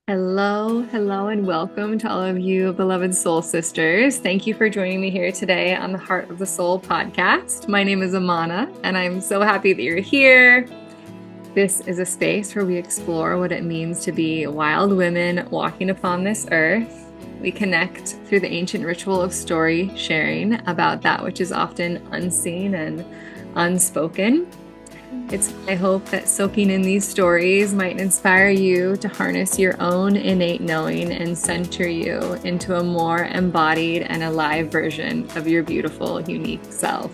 Hello, and welcome to all of you beloved soul sisters. Thank you for joining me here today on the Heart of the Soul podcast. My name is Amana, and I'm so happy that you're here. This is a space where we explore what it means to be wild women walking upon this earth. We connect through the ancient ritual of story sharing about that which is often unseen and unspoken. It's my hope that soaking in these stories might inspire you to harness your own innate knowing and center you into a more embodied and alive version of your beautiful, unique self.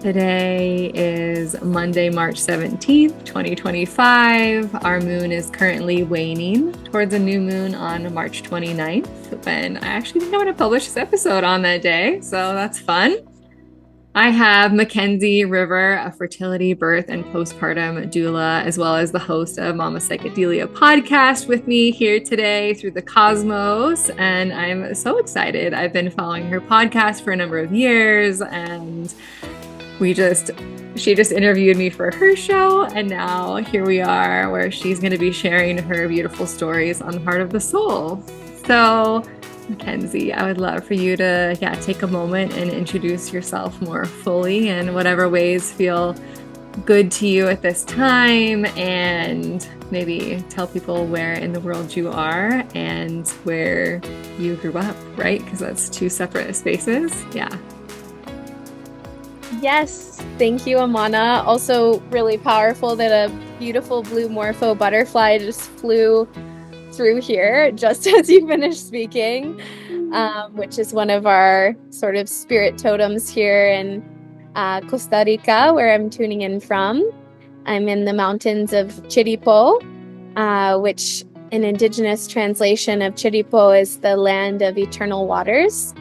Today is Monday, March 17th, 2025. Our moon is currently waning towards a new moon on March 29th, when I actually think I'm going to publish this episode on that day, so that's fun. I have Mackenzie River, a fertility, birth, and postpartum doula, as well as the host of Mama Psychedelia Podcast with me here today through the cosmos. And I'm so excited. I've been following her podcast for a number of years, and she just interviewed me for her show. And now here we are, where she's going to be sharing her beautiful stories on the Heart of the Soul. So Mackenzie, I would love for you to take a moment and introduce yourself more fully in whatever ways feel good to you at this time, and maybe tell people where in the world you are and where you grew up, right? Because that's two separate spaces. Yeah. Yes, thank you, Amana. Also really powerful that a beautiful blue morpho butterfly just flew through here just as you finished speaking, which is one of our sort of spirit totems here in Costa Rica, where I'm tuning in from. I'm in the mountains of Chiripo, which an indigenous translation of Chiripo is the land of eternal waters.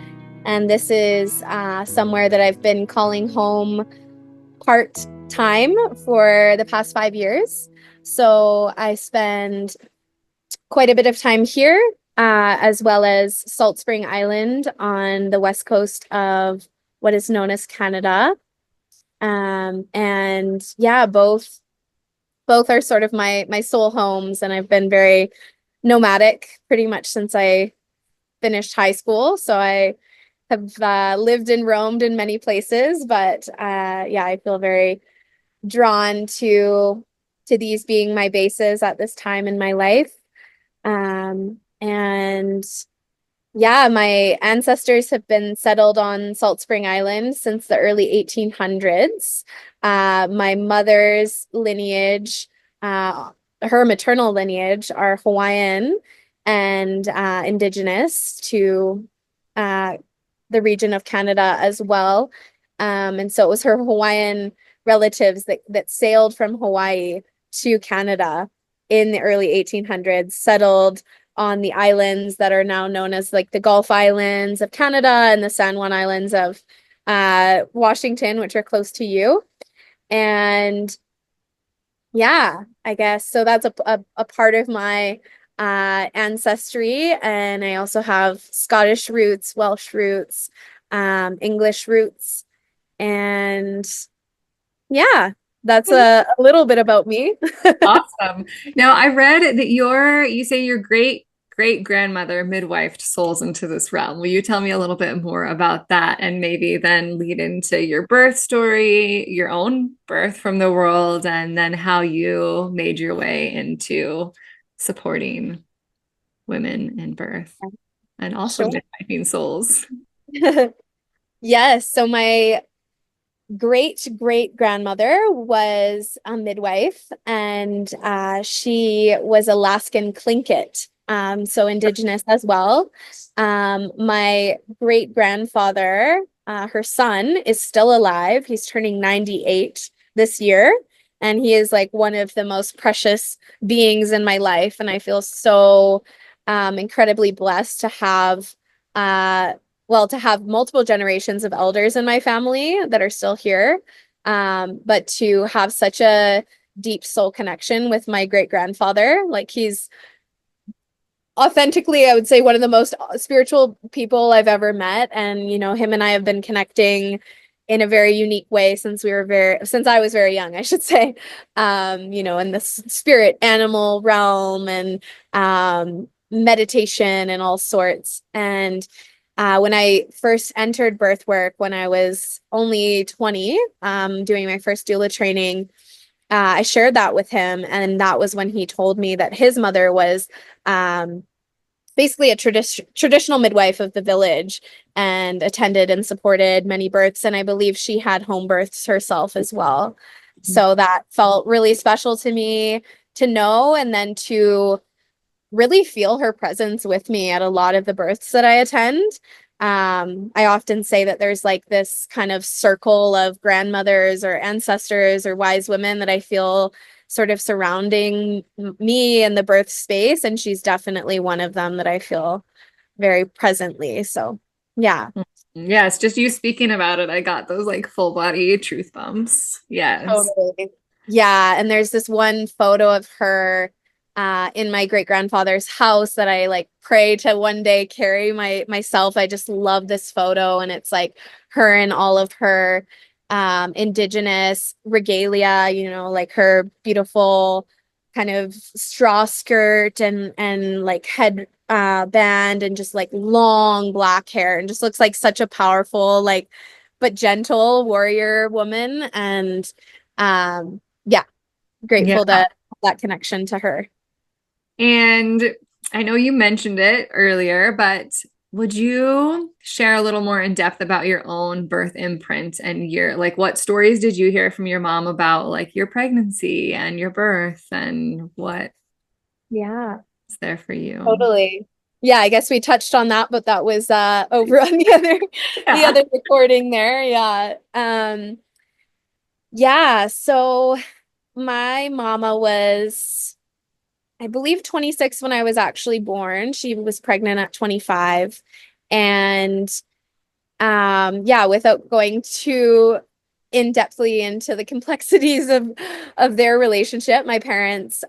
And this is somewhere that I've been calling home part-time for the past 5 years. So I spend quite a bit of time here, as well as Salt Spring Island on the west coast of what is known as Canada. And yeah, both are sort of my soul homes, and I've been very nomadic pretty much since I finished high school. So I have lived and roamed in many places, but I feel very drawn to these being my bases at this time in my life. And yeah, my ancestors have been settled on Salt Spring Island since the early 1800s. My mother's lineage, her maternal lineage, are Hawaiian and indigenous to the region of Canada as well. And so it was her Hawaiian relatives that sailed from Hawaii to Canada in the early 1800s, settled on the islands that are now known as like the Gulf Islands of Canada and the San Juan Islands of Washington, which are close to you. And yeah, I guess so that's a part of my ancestry. And I also have Scottish roots, Welsh roots, English roots, and yeah, that's a little bit about me. Awesome. Now, I read that you say your great grandmother midwifed souls into this realm. Will you tell me a little bit more about that, and maybe then lead into your birth story, your own birth from the world, and then how you made your way into supporting women in birth and also Sure. midwifing souls? Yes, so my great grandmother was a midwife, and she was Alaskan Tlingit, so indigenous as well. My great grandfather, her son, is still alive. He's turning 98 this year, and he is like one of the most precious beings in my life. And I feel so incredibly blessed to have to have multiple generations of elders in my family that are still here, but to have such a deep soul connection with my great grandfather. Like, he's authentically, I would say, one of the most spiritual people I've ever met. And, you know, him and I have been connecting in a very unique way since I was very young, I should say, in the spirit animal realm and meditation and all sorts. And when I first entered birth work when I was only 20, doing my first doula training, I shared that with him. And that was when he told me that his mother was basically a traditional midwife of the village and attended and supported many births. And I believe she had home births herself as well. So that felt really special to me to know, and then to really feel her presence with me at a lot of the births that I attend. I often say that there's like this kind of circle of grandmothers or ancestors or wise women that I feel sort of surrounding me in the birth space. And she's definitely one of them that I feel very presently. So, yeah. Yes, just you speaking about it, I got those like full body truth bumps. Yes. Totally. Yeah, and there's this one photo of her in my great grandfather's house that I like pray to one day carry myself. I just love this photo, and it's like her in all of her indigenous regalia, like her beautiful kind of straw skirt and like head band and just like long black hair, and just looks like such a powerful like but gentle warrior woman. And yeah, Yeah. grateful to have that connection to her. And I know you mentioned it earlier, but would you share a little more in depth about your own birth imprint and what stories did you hear from your mom about like your pregnancy and your birth and what Yeah, is there for you? totally. Yeah, I guess we touched on that, but that was over on the Yeah. other recording there. Yeah. Yeah, so my mama was, I believe, 26 when I was actually born. She was pregnant at 25. And yeah, without going too in-depthly into the complexities of their relationship, my parents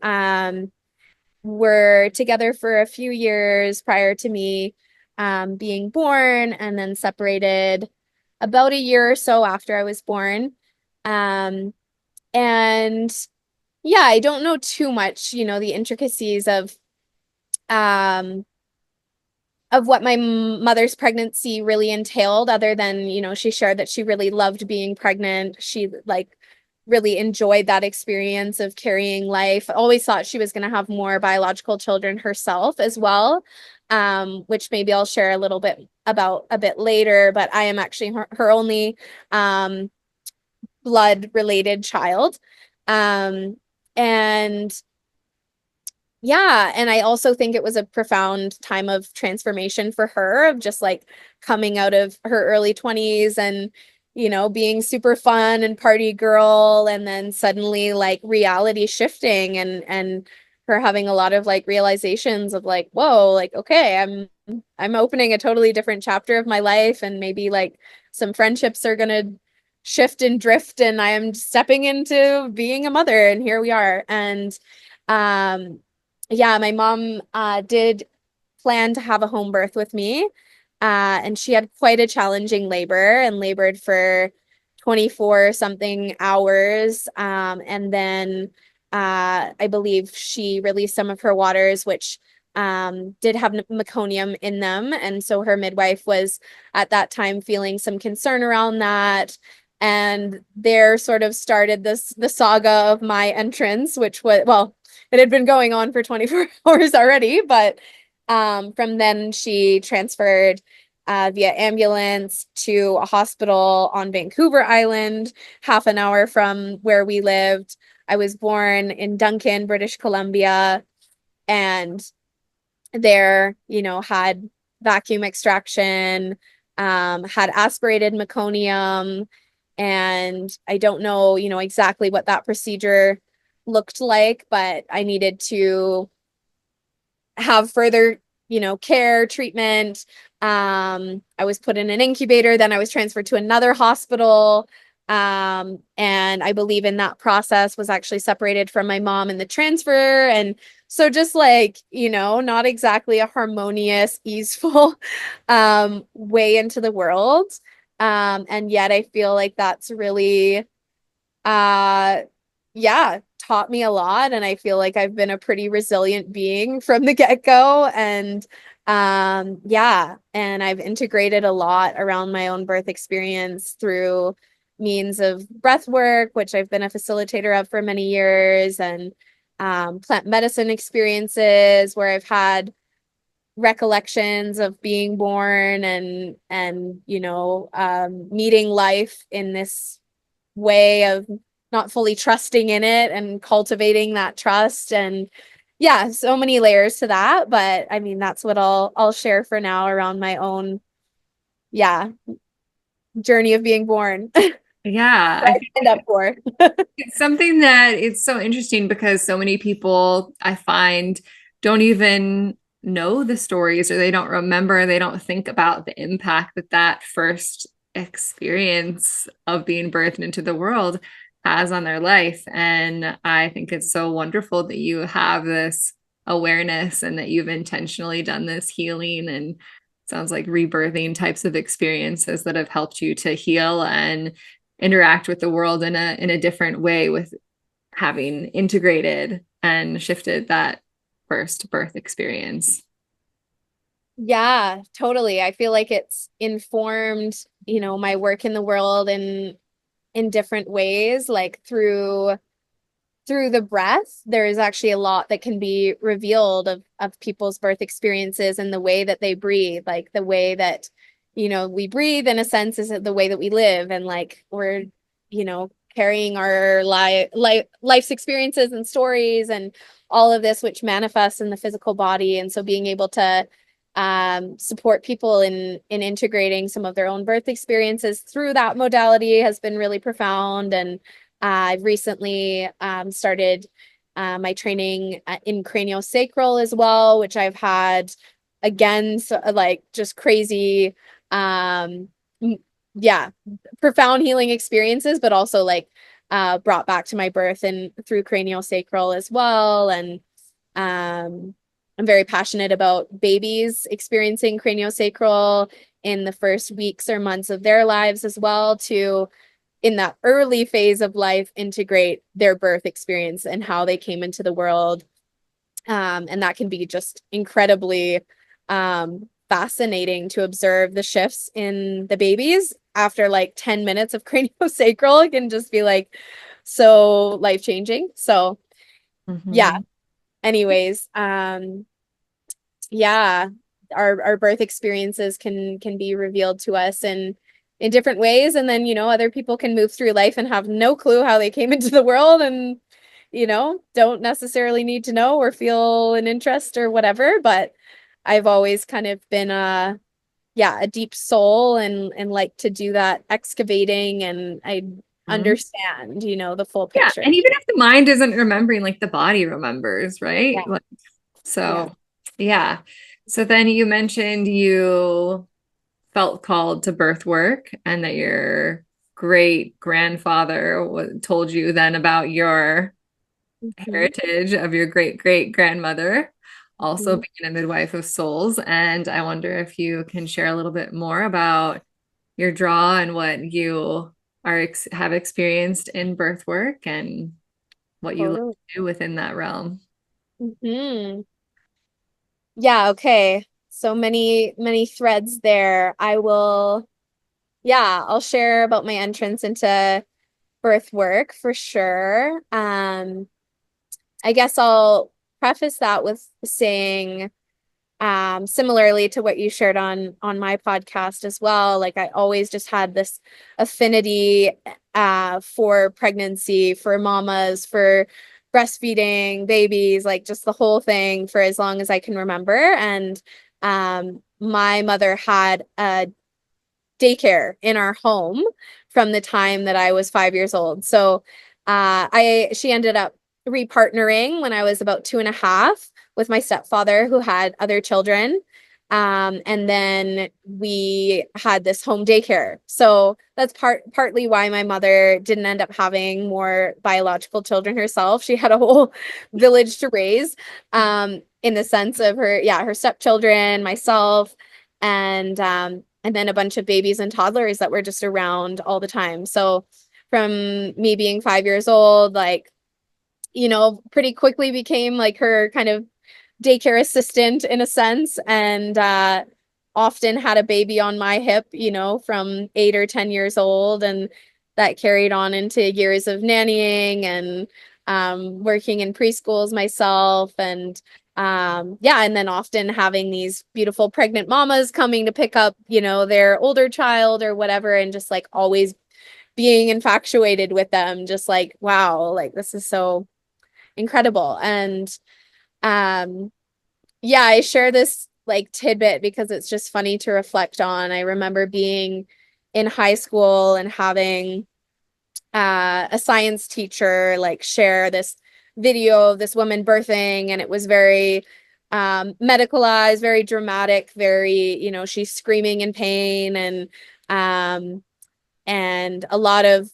were together for a few years prior to me being born, and then separated about a year or so after I was born. Um, and yeah, I don't know too much, the intricacies um of what my mother's pregnancy really entailed, other than, she shared that she really loved being pregnant. She like really enjoyed that experience of carrying life. Always thought she was going to have more biological children herself as well, which maybe I'll share a little bit about a bit later. But I am actually her only blood related child. And yeah, and I also think it was a profound time of transformation for her, of just like coming out of her early 20s and, being super fun and party girl, and then suddenly like reality shifting, and her having a lot of like realizations of like, whoa, like, okay, I'm opening a totally different chapter of my life, and maybe like some friendships are gonna shift and drift, and I am stepping into being a mother, and here we are. And yeah, my mom did plan to have a home birth with me. And she had quite a challenging labor, and labored for 24 something hours. And then I believe she released some of her waters, which did have meconium in them. And so her midwife was at that time feeling some concern around that. And there sort of started the saga of my entrance, which was, well, it had been going on for 24 hours already, but from then she transferred via ambulance to a hospital on Vancouver Island, half an hour from where we lived. I was born in Duncan, British Columbia, and there, had vacuum extraction, had aspirated meconium, and I don't know, exactly what that procedure looked like, but I needed to have further, care, treatment. I was put in an incubator, then I was transferred to another hospital. And I believe in that process was actually separated from my mom in the transfer. And so just like, not exactly a harmonious, easeful way into the world. And yet I feel like that's really, yeah, taught me a lot. And I feel like I've been a pretty resilient being from the get-go. And yeah, and I've integrated a lot around my own birth experience through means of breath work, which I've been a facilitator of for many years, and plant medicine experiences where I've had recollections of being born and meeting life in this way of not fully trusting in it and cultivating that trust. And yeah, so many layers to that, but I mean that's what I'll share for now around my own, yeah, journey of being born. Yeah, What I I think signed up for. it's something that it's so interesting because so many people I find don't even know the stories, or they don't remember, they don't think about the impact that that first experience of being birthed into the world has on their life. And I think it's so wonderful that you have this awareness and that you've intentionally done this healing and sounds like rebirthing types of experiences that have helped you to heal and interact with the world in a different way, with having integrated and shifted that first birth experience. Yeah, totally. I feel like it's informed, my work in the world in different ways, like through the breath. There is actually a lot that can be revealed of people's birth experiences and the way that they breathe, like the way that, we breathe in a sense is the way that we live, and like we're, carrying our life's experiences and stories and all of this, which manifests in the physical body. And so being able to support people in integrating some of their own birth experiences through that modality has been really profound. And I've recently started my training in craniosacral as well, which I've had again, so, like just crazy, yeah, profound healing experiences, but also like brought back to my birth and through craniosacral as well. And I'm very passionate about babies experiencing craniosacral in the first weeks or months of their lives as well, to in that early phase of life integrate their birth experience and how they came into the world. And that can be just incredibly fascinating to observe the shifts in the babies after like 10 minutes of craniosacral. It can just be like so life-changing. So yeah, Mhm. anyways, yeah, our birth experiences can be revealed to us in different ways, and then other people can move through life and have no clue how they came into the world, and don't necessarily need to know or feel an interest or whatever. But I've always kind of been a deep soul and like to do that excavating, and I Mhm. understand the full Yeah, picture. and even if the mind isn't remembering, like the body remembers, Yeah, right? Like, yeah. so yeah. So then you mentioned you felt called to birth work and that your great grandfather told you then about your Mhm. heritage of your great great grandmother also Mhm. being a midwife of souls. And I wonder if you can share a little bit more about your draw and what you have experienced in birth work and what you love Totally. to do within that realm. Mhm. Yeah, okay. So many threads there. I'll share about my entrance into birth work for sure. I guess I'll preface that with saying, similarly to what you shared on my podcast as well, like I always just had this affinity for pregnancy, for mamas, for breastfeeding babies, like just the whole thing for as long as I can remember. And my mother had a daycare in our home from the time that I was 5 years old. So she ended up repartnering when I was about 2.5 with my stepfather, who had other children. And then we had this home daycare. So that's partly why my mother didn't end up having more biological children herself. She had a whole village to raise, in the sense of her stepchildren, myself, and and then a bunch of babies and toddlers that were just around all the time. So from me being 5 years old, like, pretty quickly became like her kind of daycare assistant in a sense, and often had a baby on my hip, from 8 or 10 years old. And that carried on into years of nannying and working in preschools myself. And yeah, and then often having these beautiful pregnant mamas coming to pick up, their older child or whatever, and just like always being infatuated with them, just like, wow, like this is so incredible. And yeah, I share this like tidbit because it's just funny to reflect on. I remember being in high school and having a science teacher like share this video of this woman birthing, and it was very medicalized, very dramatic, very, she's screaming in pain, and a lot of,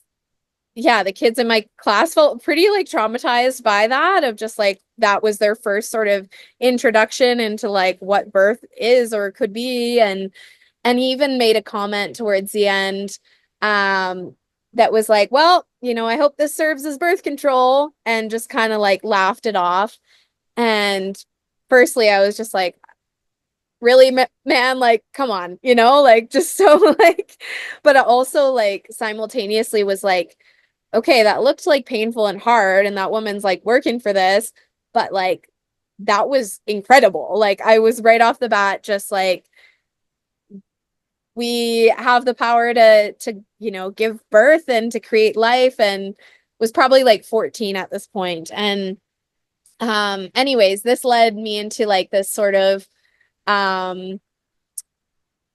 yeah, the kids in my class felt pretty like traumatized by that, of just like that was their first sort of introduction into like what birth is or could be. And he even made a comment towards the end that was like, well, I hope this serves as birth control, and just kind of like laughed it off. And firstly, I was just like, really, man, like, come on, like just so like, but also like simultaneously was like, okay, that looked like painful and hard, and that woman's like working for this, but like that was incredible. Like I was right off the bat just like, we have the power to give birth and to create life, and was probably like 14 at this point. And anyways, this led me into like this sort of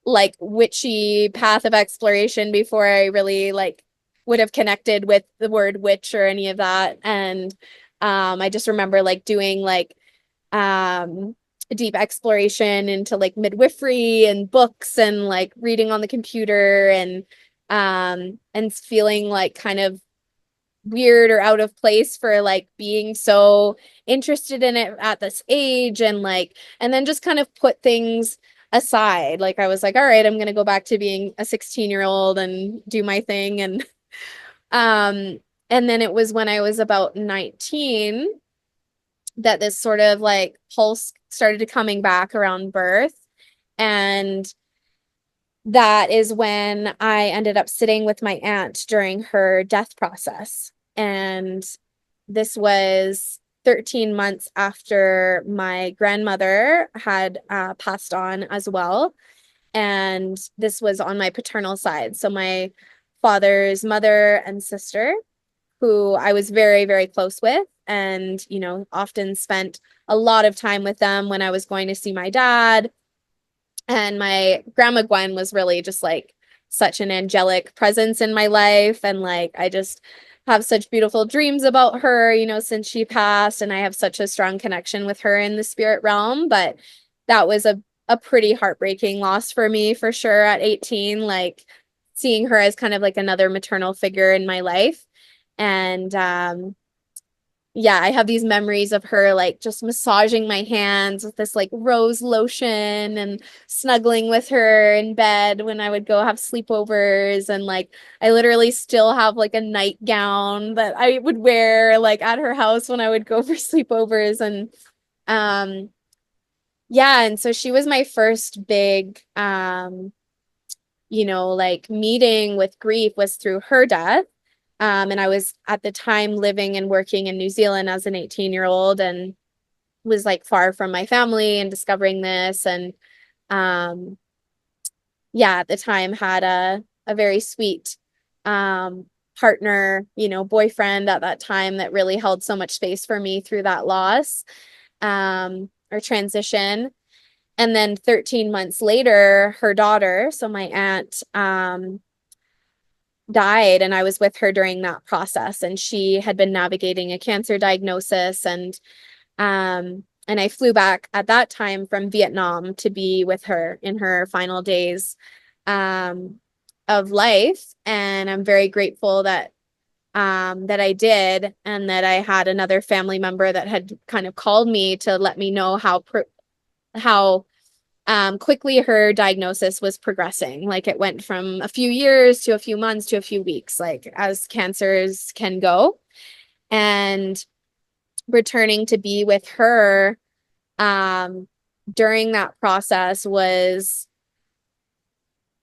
like witchy path of exploration before I really like would have connected with the word witch or any of that. And I just remember like doing like a deep exploration into like midwifery and books, and like reading on the computer, and feeling like kind of weird or out of place for like being so interested in it at this age, and like, and then just kind of put things aside. Like I was like, all right, I'm gonna go back to being a 16-year-old and do my thing. Um and then it was when I was about 19 that this sort of like pulse started coming back around birth. And that is when I ended up sitting with my aunt during her death process. And this was 13 months after my grandmother had passed on as well. And this was on my paternal side. So my father's mother and sister, who I was very, very close with, and, often spent a lot of time with them when I was going to see my dad. And my grandma Gwen was really just like such an angelic presence in my life. And like, I just have such beautiful dreams about her, since she passed. And I have such a strong connection with her in the spirit realm. But that was a pretty heartbreaking loss for me, for sure, at 18, like seeing her as kind of like another maternal figure in my life. And yeah, I have these memories of her like just massaging my hands with this like rose lotion, and snuggling with her in bed when I would go have sleepovers. And like I literally still have like a nightgown that I would wear like at her house when I would go for sleepovers. And yeah, and so she was my first big like meeting with grief was through her death. And I was at the time living and working in New Zealand as an 18-year-old, and was like far from my family and discovering this. And yeah, at the time had a very sweet partner, boyfriend at that time, that really held so much space for me through that loss or transition. And then 13 months later, her daughter, so my aunt, died, and I was with her during that process. And she had been navigating a cancer diagnosis. And I flew back at that time from Vietnam to be with her in her final days of life. And I'm very grateful that I did, and that I had another family member that had kind of called me to let me know how quickly her diagnosis was progressing. Like it went from a few years to a few months to a few weeks, like as cancers can go. And returning to be with her during that process was,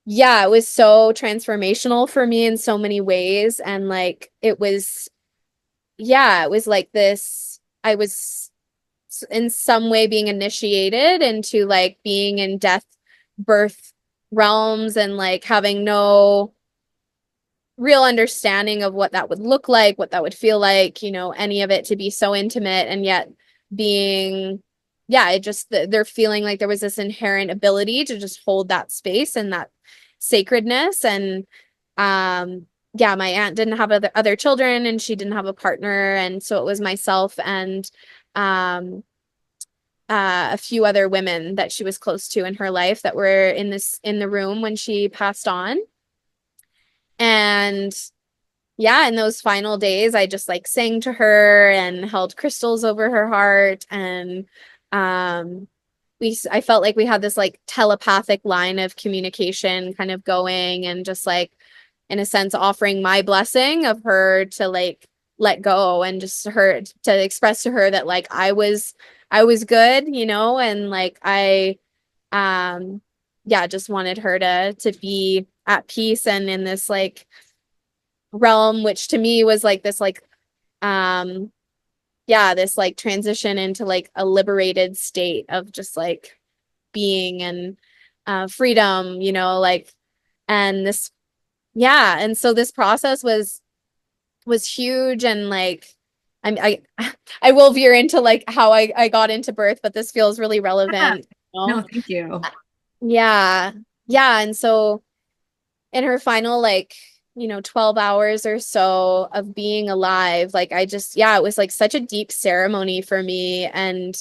yeah, it was so transformational for me in so many ways. And like it was, yeah, it was like this, I was in some way being initiated into like being in death birth realms and like having no real understanding of what that would look like, what that would feel like, you know, any of it to be so intimate and yet being, yeah, it just, they're feeling like there was this inherent ability to just hold that space and that sacredness. And yeah, my aunt didn't have other children and she didn't have a partner. And so it was myself and um a few other women that she was close to in her life that were in the room when she passed on. And yeah, in those final days, I just like sang to her and held crystals over her heart. And um, I felt like we had this like telepathic line of communication kind of going and just like, in a sense, offering my blessing of her to like let go and just her to express to her that like I was good, you know, and like um, yeah, just wanted her to be at peace and in this like realm, which to me was like this like um yeah, this like transition into like a liberated state of just like being and freedom, you know, like and this, yeah, and so this process was huge. And like I will veer into like how I got into birth, but this feels really Yeah. relevant, you No, know? thank you. Yeah. Yeah, and so in her final like, you know, 12 hours or so of being alive, like I just, yeah, it was like such a deep ceremony for me. And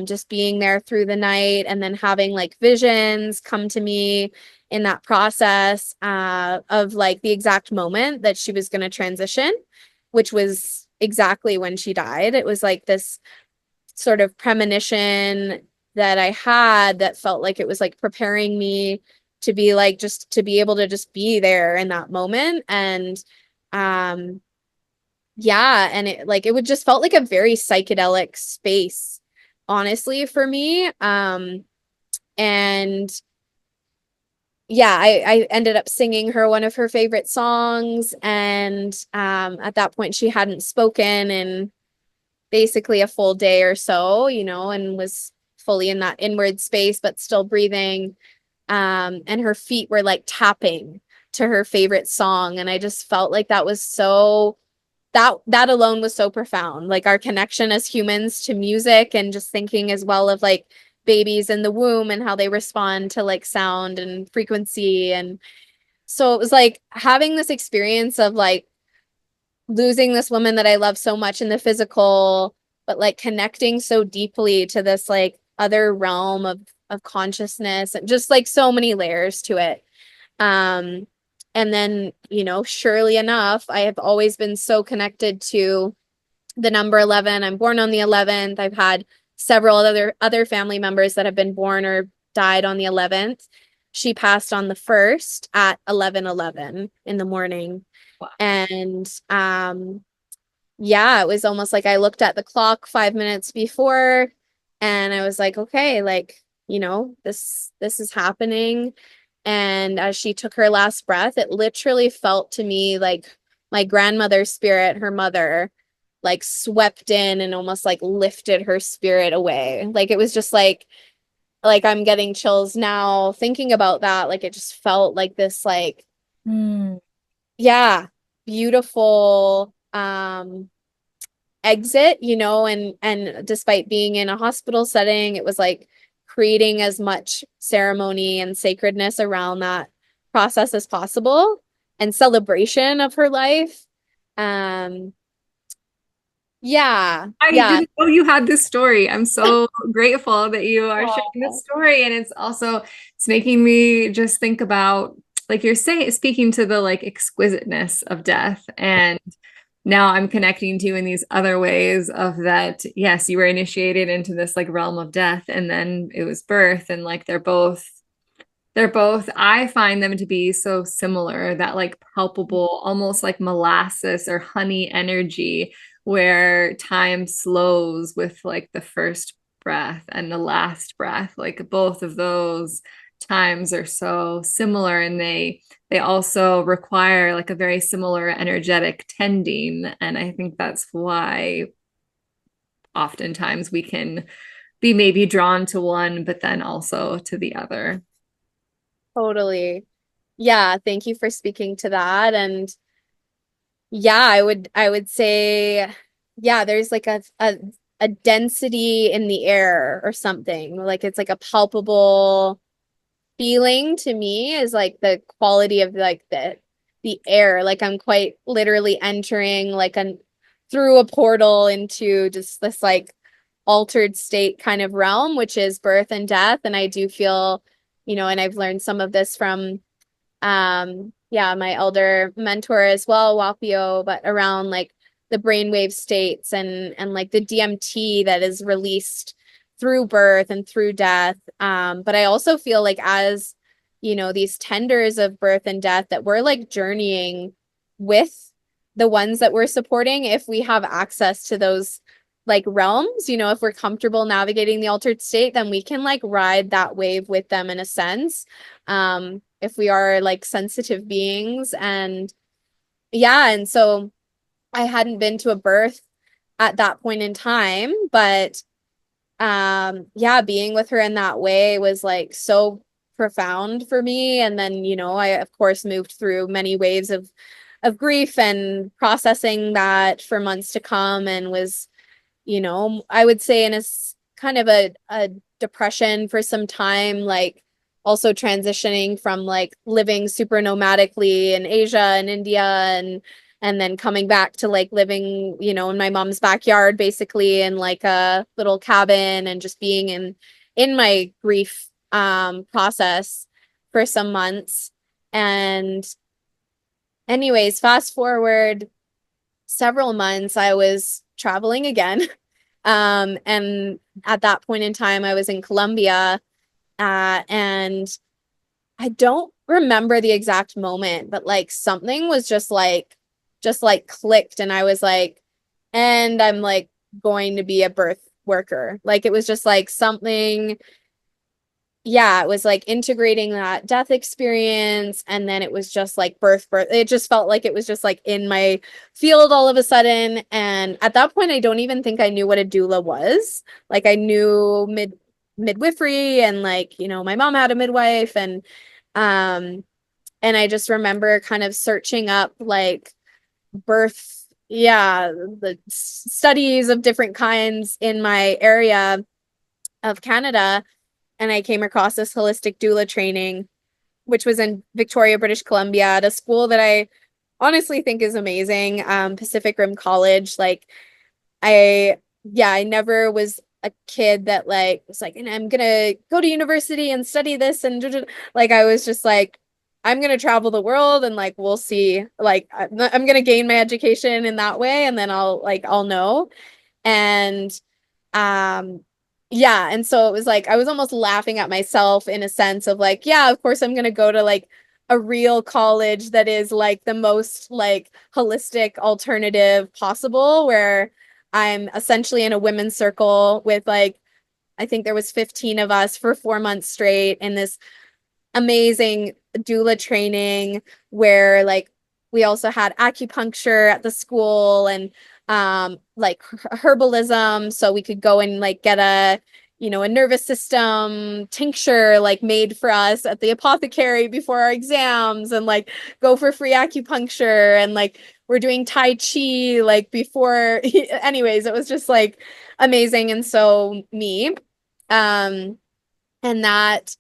just being there through the night and then having like visions come to me in that process of like the exact moment that she was going to transition, which was exactly when she died. It was like this sort of premonition that I had that felt like it was like preparing me to be like just to be able to just be there in that moment. And um yeah, and it like it would just felt like a very psychedelic space, honestly, for me. And yeah, I ended up singing her one of her favorite songs. And at that point she hadn't spoken in basically a full day or so, you know, and was fully in that inward space, but still breathing. And her feet were like tapping to her favorite song. And I just felt like that was so, that alone was so profound. Like our connection as humans to music and just thinking as well of like babies in the womb and how they respond to like sound and frequency. And so it was like having this experience of like losing this woman that I love so much in the physical, but like connecting so deeply to this like other realm of consciousness and just like so many layers to it. Um, and then, you know, surely enough, I have always been so connected to the number 11. I'm born on the 11th. I've had several other family members that have been born or died on the 11th. She passed on the 1st at 11:11 in the morning. Wow. And yeah, it was almost like I looked at the clock 5 minutes before and I was like, okay, like, you know, this is happening. And as she took her last breath, it literally felt to me like my grandmother's spirit, her mother, like swept in and almost like lifted her spirit away. Like it was just like I'm getting chills now thinking about that. Like it just felt like this like Mm. yeah, beautiful exit, you know, and despite being in a hospital setting, it was like creating as much ceremony and sacredness around that process as possible and celebration of her life. Um, yeah, I yeah. didn't know you had this story. I'm so grateful that you are sharing this Aw. story. And it's making me just think about, like you're saying, speaking to the like exquisiteness of death and now I'm connecting to you in these other ways of that, yes, you were initiated into this like realm of death and then it was birth, and like they're both, I find them to be so similar, that like palpable, almost like molasses or honey energy, where time slows with like the first breath and the last breath. Like both of those times are so similar, and they also require like a very similar energetic tending. And I think that's why oftentimes we can be maybe drawn to one, but then also to the other. Totally. Yeah, thank you for speaking to that. And yeah, I would say, yeah, there's like a density in the air or something. Like it's like a palpable feeling to me, is like the quality of like the air. Like I'm quite literally entering like an through a portal into just this like altered state kind of realm, which is birth and death. And I do feel, and I've learned some of this from yeah, my elder mentor as well, Whapio, but around like the brainwave states and like the DMT that is released through birth and through death. But I also feel like as, these tenders of birth and death, that we're like journeying with the ones that we're supporting, if we have access to those like realms, if we're comfortable navigating the altered state, then we can like ride that wave with them in a sense. If we are like sensitive beings. And yeah, and so I hadn't been to a birth at that point in time, but yeah, being with her in that way was like so profound for me. And then, I of course moved through many waves of grief and processing that for months to come, and was, I would say in a kind of a depression for some time, like also transitioning from like living super nomadically in Asia and India, and then coming back to like living, in my mom's backyard, basically in like a little cabin, and just being in my grief process for some months. And anyways, fast forward several months, I was traveling again. And at that point in time, I was in Colombia, and I don't remember the exact moment, but like something was just like clicked, and I was like, and I'm like going to be a birth worker. Like it was just like something, yeah, it was like integrating that death experience, and then it was just like birth. It just felt like it was just like in my field all of a sudden. And at that point, I don't even think I knew what a doula was. Like I knew midwifery, and like, my mom had a midwife, um and I just remember kind of searching up like birth, yeah, the studies of different kinds in my area of Canada. And I came across this holistic doula training, which was in Victoria, British Columbia, at a school that I honestly think is amazing, Pacific Rim College. Like I never was a kid that like was like, and I'm gonna go to university and study this, and like I was just like, I'm gonna travel the world, and like we'll see. Like I'm gonna gain my education in that way, and then I'll know. And um yeah, and so it was like I was almost laughing at myself in a sense of like, yeah, of course I'm gonna go to like a real college that is like the most like holistic alternative possible, where I'm essentially in a women's circle with like, I think there was 15 of us for 4 months straight in this amazing doula training, where like we also had acupuncture at the school, and like herbalism, so we could go and like get a nervous system tincture like made for us at the apothecary before our exams, and like go for free acupuncture, and like we're doing tai chi like before anyways, it was just like amazing. And so me, um and that,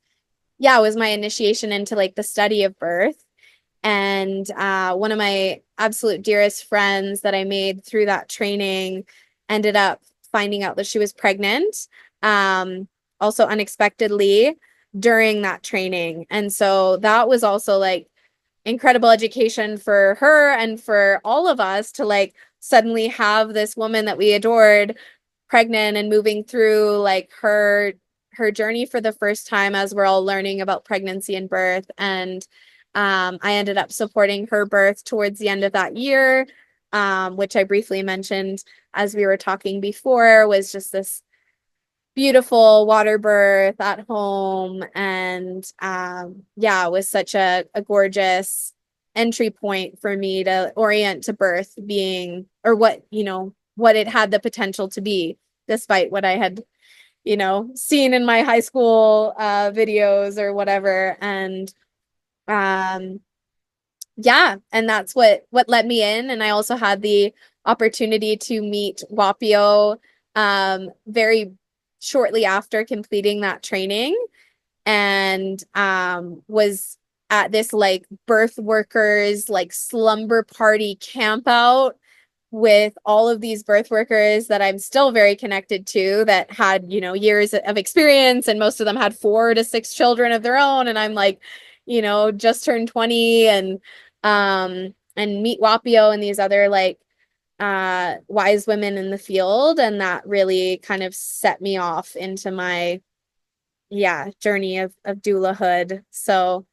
yeah, it was my initiation into like the study of birth. And one of my absolute dearest friends that I made through that training ended up finding out that she was pregnant, also unexpectedly during that training. And so that was also like incredible education for her and for all of us to like suddenly have this woman that we adored pregnant and moving through like her journey for the first time as we're all learning about pregnancy and birth. And I ended up supporting her birth towards the end of that year, which I briefly mentioned as we were talking before, was just this beautiful water birth at home. And yeah, it was such a gorgeous entry point for me to orient to birth being, or what, what it had the potential to be, despite what I had, seen in my high school videos or whatever. And um, yeah, and that's what let me in. And I also had the opportunity to meet Whapio very shortly after completing that training, and was at this like birth workers like slumber party camp out with all of these birth workers that I'm still very connected to, that had, years of experience, and most of them had 4 to 6 children of their own. And I'm like, just turned 20, and meet Whapio and these other like wise women in the field. And that really kind of set me off into my journey of doulahood. So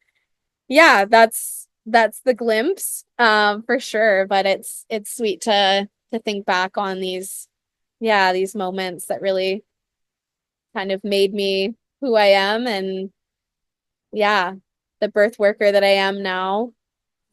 yeah, that's the glimpse, for sure. But it's sweet to think back on these moments that really kind of made me who I am, and yeah, the birth worker that I am now.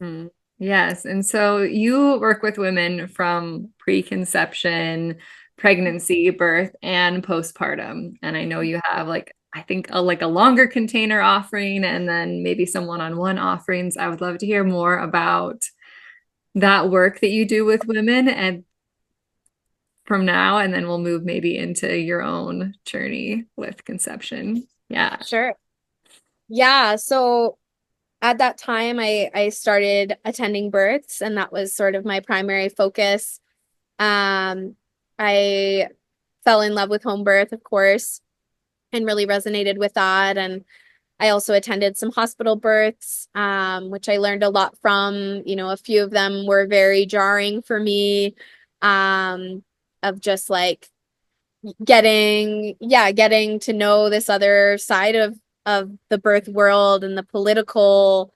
Mm. Yes. And so you work with women from preconception, pregnancy, birth, and postpartum. And I know you have like, I think like a longer container offering and then maybe some one-on-one offerings. I would love to hear more about that work that you do with women and from now, and then we'll move maybe into your own journey with conception. Yeah. Sure. Yeah, so at that time I started attending births, and that was sort of my primary focus. I fell in love with home birth, of course, and really resonated with that. And I also attended some hospital births, which I learned a lot from. A few of them were very jarring for me, of just like getting to know this other side of the birth world, and the political,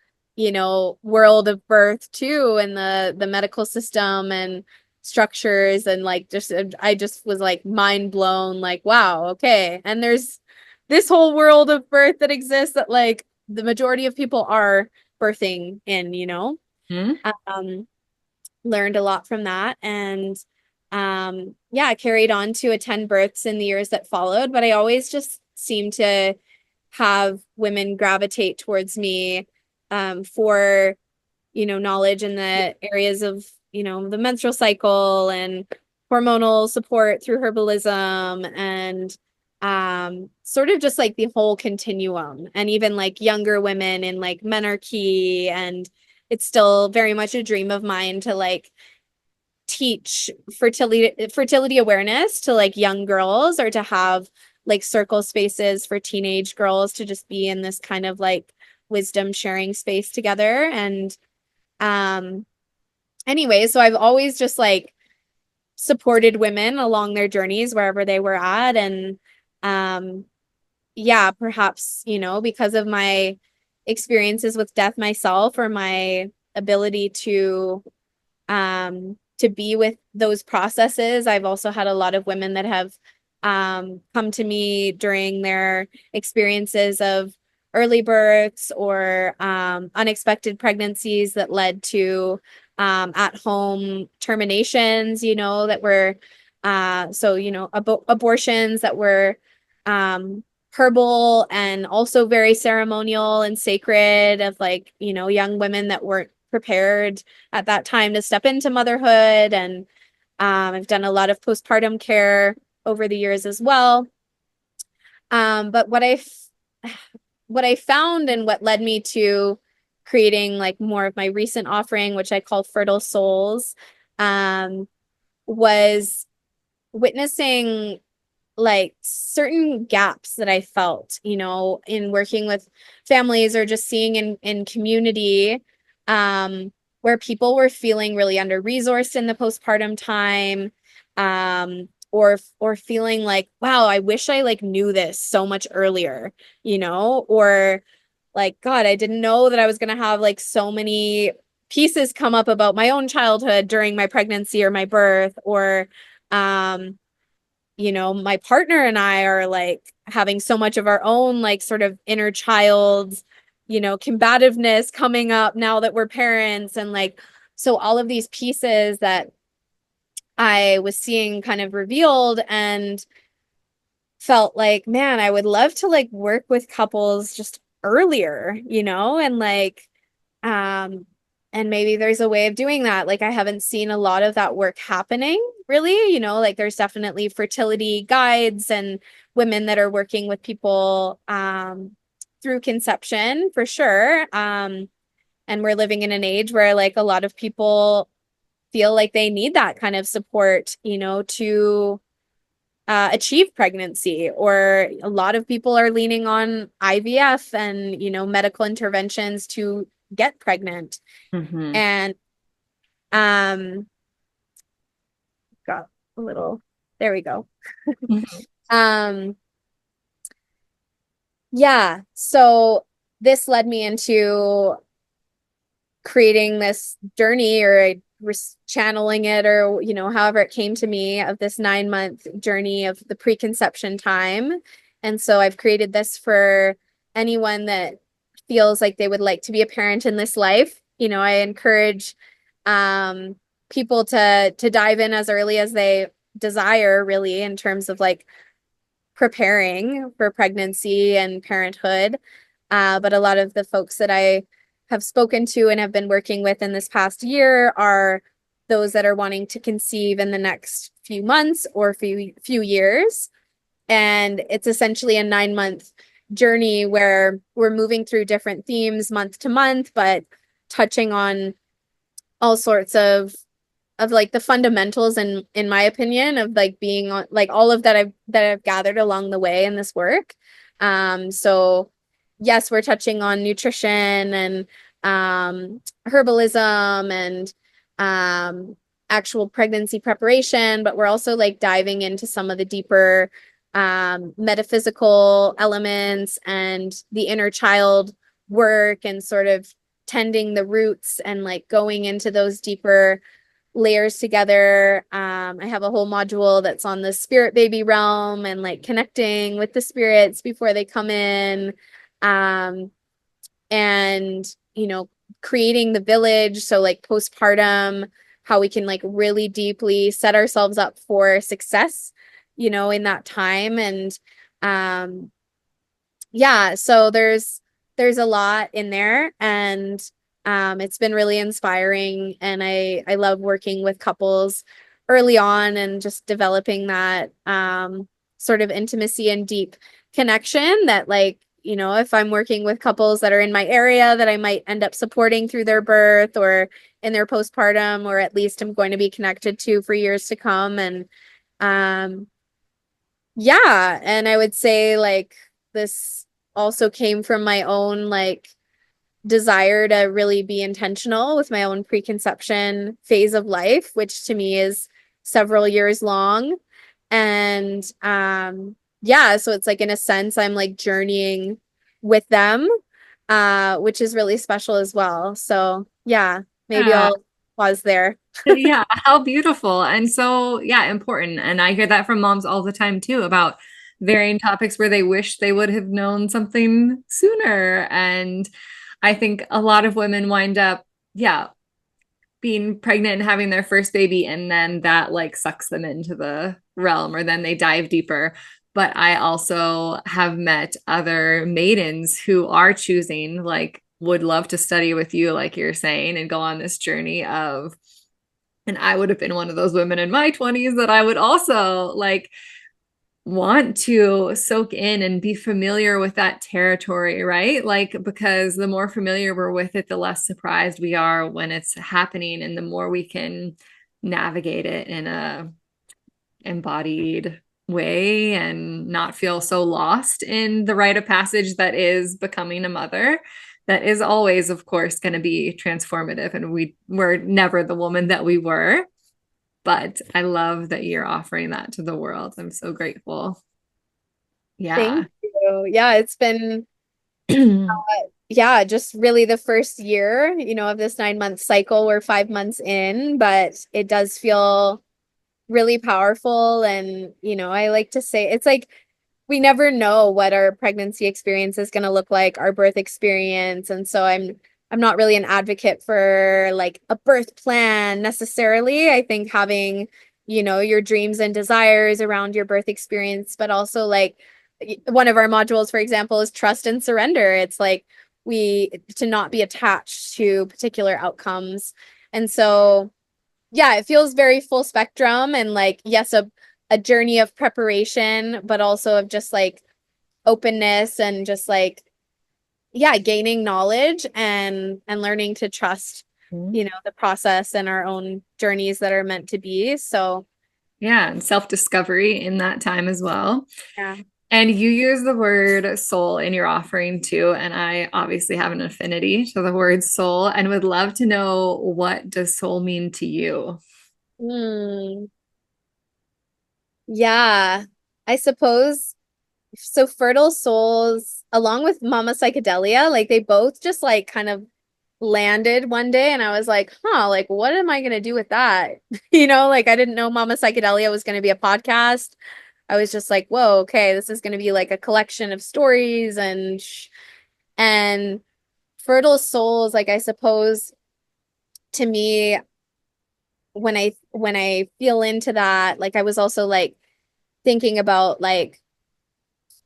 world of birth too, and the medical system and structures. And like just I just was like mind blown, like, wow, okay. And there's this whole world of birth that exists that like the majority of people are birthing in. Hmm. um Learned a lot from that. And yeah, I carried on to attend births in the years that followed, but I always just seemed to have women gravitate towards me, for knowledge in the areas of the menstrual cycle and hormonal support through herbalism, and sort of just like the whole continuum, and even like younger women in like menarche. And it's still very much a dream of mine to like teach fertility awareness to like young girls, or to have like circle spaces for teenage girls to just be in this kind of like wisdom sharing space together. And um anyway, so I've always just like supported women along their journeys wherever they were at. And um yeah, perhaps, because of my experiences with death myself, or my ability to be with those processes, I've also had a lot of women that have come to me during their experiences of early births, or unexpected pregnancies that led to at home terminations, that were abortions that were herbal and also very ceremonial and sacred, of like, young women that weren't prepared at that time to step into motherhood. And I've done a lot of postpartum care over the years as well. But what I found, and what led me to creating like more of my recent offering, which I call Fertile Souls, was witnessing like certain gaps that I felt, in working with families, or just seeing in community, where people were feeling really under-resourced in the postpartum time, or feeling like, wow, I wish I like knew this so much earlier, or like, God, I didn't know that I was going to have like so many pieces come up about my own childhood during my pregnancy or my birth, or my partner and I are like having so much of our own like sort of inner child, combativeness coming up now that we're parents. And like, so all of these pieces that I was seeing kind of revealed, and felt like, man, I would love to like work with couples just earlier, and like, um, and maybe there's a way of doing that. Like, I haven't seen a lot of that work happening really, like there's definitely fertility guides and women that are working with people, through conception for sure. And we're living in an age where like a lot of people feel like they need that kind of support, to achieve pregnancy, or a lot of people are leaning on IVF and, medical interventions to get pregnant. Mm-hmm. And got a little, there we go. um, yeah, so this led me into creating this journey, or channeling it, or however it came to me, of this 9-month journey of the preconception time. And so I've created this for anyone that feels like they would like to be a parent in this life. I encourage people to dive in as early as they desire, really, in terms of like preparing for pregnancy and parenthood. But a lot of the folks that I have spoken to and have been working with in this past year are those that are wanting to conceive in the next few months or few years. And it's essentially a 9-month journey where we're moving through different themes month to month, but touching on all sorts of like the fundamentals, and in my opinion, of like being on like all of that I've gathered along the way in this work. So yes, we're touching on nutrition and herbalism and actual pregnancy preparation, but we're also like diving into some of the deeper metaphysical elements and the inner child work, and sort of tending the roots and like going into those deeper layers together. I have a whole module that's on the spirit baby realm and like connecting with the spirits before they come in. And, creating the village. So like postpartum, how we can like really deeply set ourselves up for success, in that time. And, yeah, so there's a lot in there, and it's been really inspiring, and I love working with couples early on and just developing that sort of intimacy and deep connection that, like, if I'm working with couples that are in my area that I might end up supporting through their birth or in their postpartum, or at least I'm going to be connected to for years to come. And yeah, and I would say like this also came from my own like desire to really be intentional with my own preconception phase of life, which to me is several years long. And yeah, so it's like in a sense I'm like journeying with them, which is really special as well. So yeah, maybe Yeah. I'll pause there. Yeah, how beautiful. And so, yeah, important. And I hear that from moms all the time too, about varying topics where they wish they would have known something sooner. And I think a lot of women wind up, yeah, being pregnant and having their first baby, and then that like sucks them into the realm, or then they dive deeper. But I also have met other maidens who are choosing, like, would love to study with you, like you're saying, and go on this journey of, and I would have been one of those women in my 20s that I would also like want to soak in and be familiar with that territory, right? Like, because the more familiar we're with it, the less surprised we are when it's happening, and the more we can navigate it in a embodied way and not feel so lost in the rite of passage that is becoming a mother. that is always, of course, going to be transformative. And we're never the woman that we were. But I love that you're offering that to the world. I'm so grateful. Yeah. Thank you. Yeah, it's been yeah, just really the first year, of this 9-month cycle. We're 5 months in, but it does feel really powerful. And, I like to say it's like we never know what our pregnancy experience is going to look like, our birth experience. And so I'm not really an advocate for like a birth plan necessarily. I think having, your dreams and desires around your birth experience, but also like one of our modules, for example, is trust and surrender. It's like to not be attached to particular outcomes. And so, yeah, it feels very full spectrum and like, yes, a journey of preparation, but also of just like openness and just like, yeah, gaining knowledge and learning to trust, the process and our own journeys that are meant to be. So, Yeah, and self-discovery in that time as well. yeah. And you use the word soul in your offering too. And I obviously have an affinity to the word soul and would love to know, what does soul mean to you? Hmm. Yeah, I suppose so. Fertile Souls, along with Mama Psychedelia, like they both just like kind of landed one day, and I was like, huh, like what am I gonna do with that? Like I didn't know Mama Psychedelia was gonna be a podcast. I was just like, whoa, okay, this is gonna be like a collection of stories and Fertile Souls, like I suppose to me, when I feel into that, like I was also like thinking about like,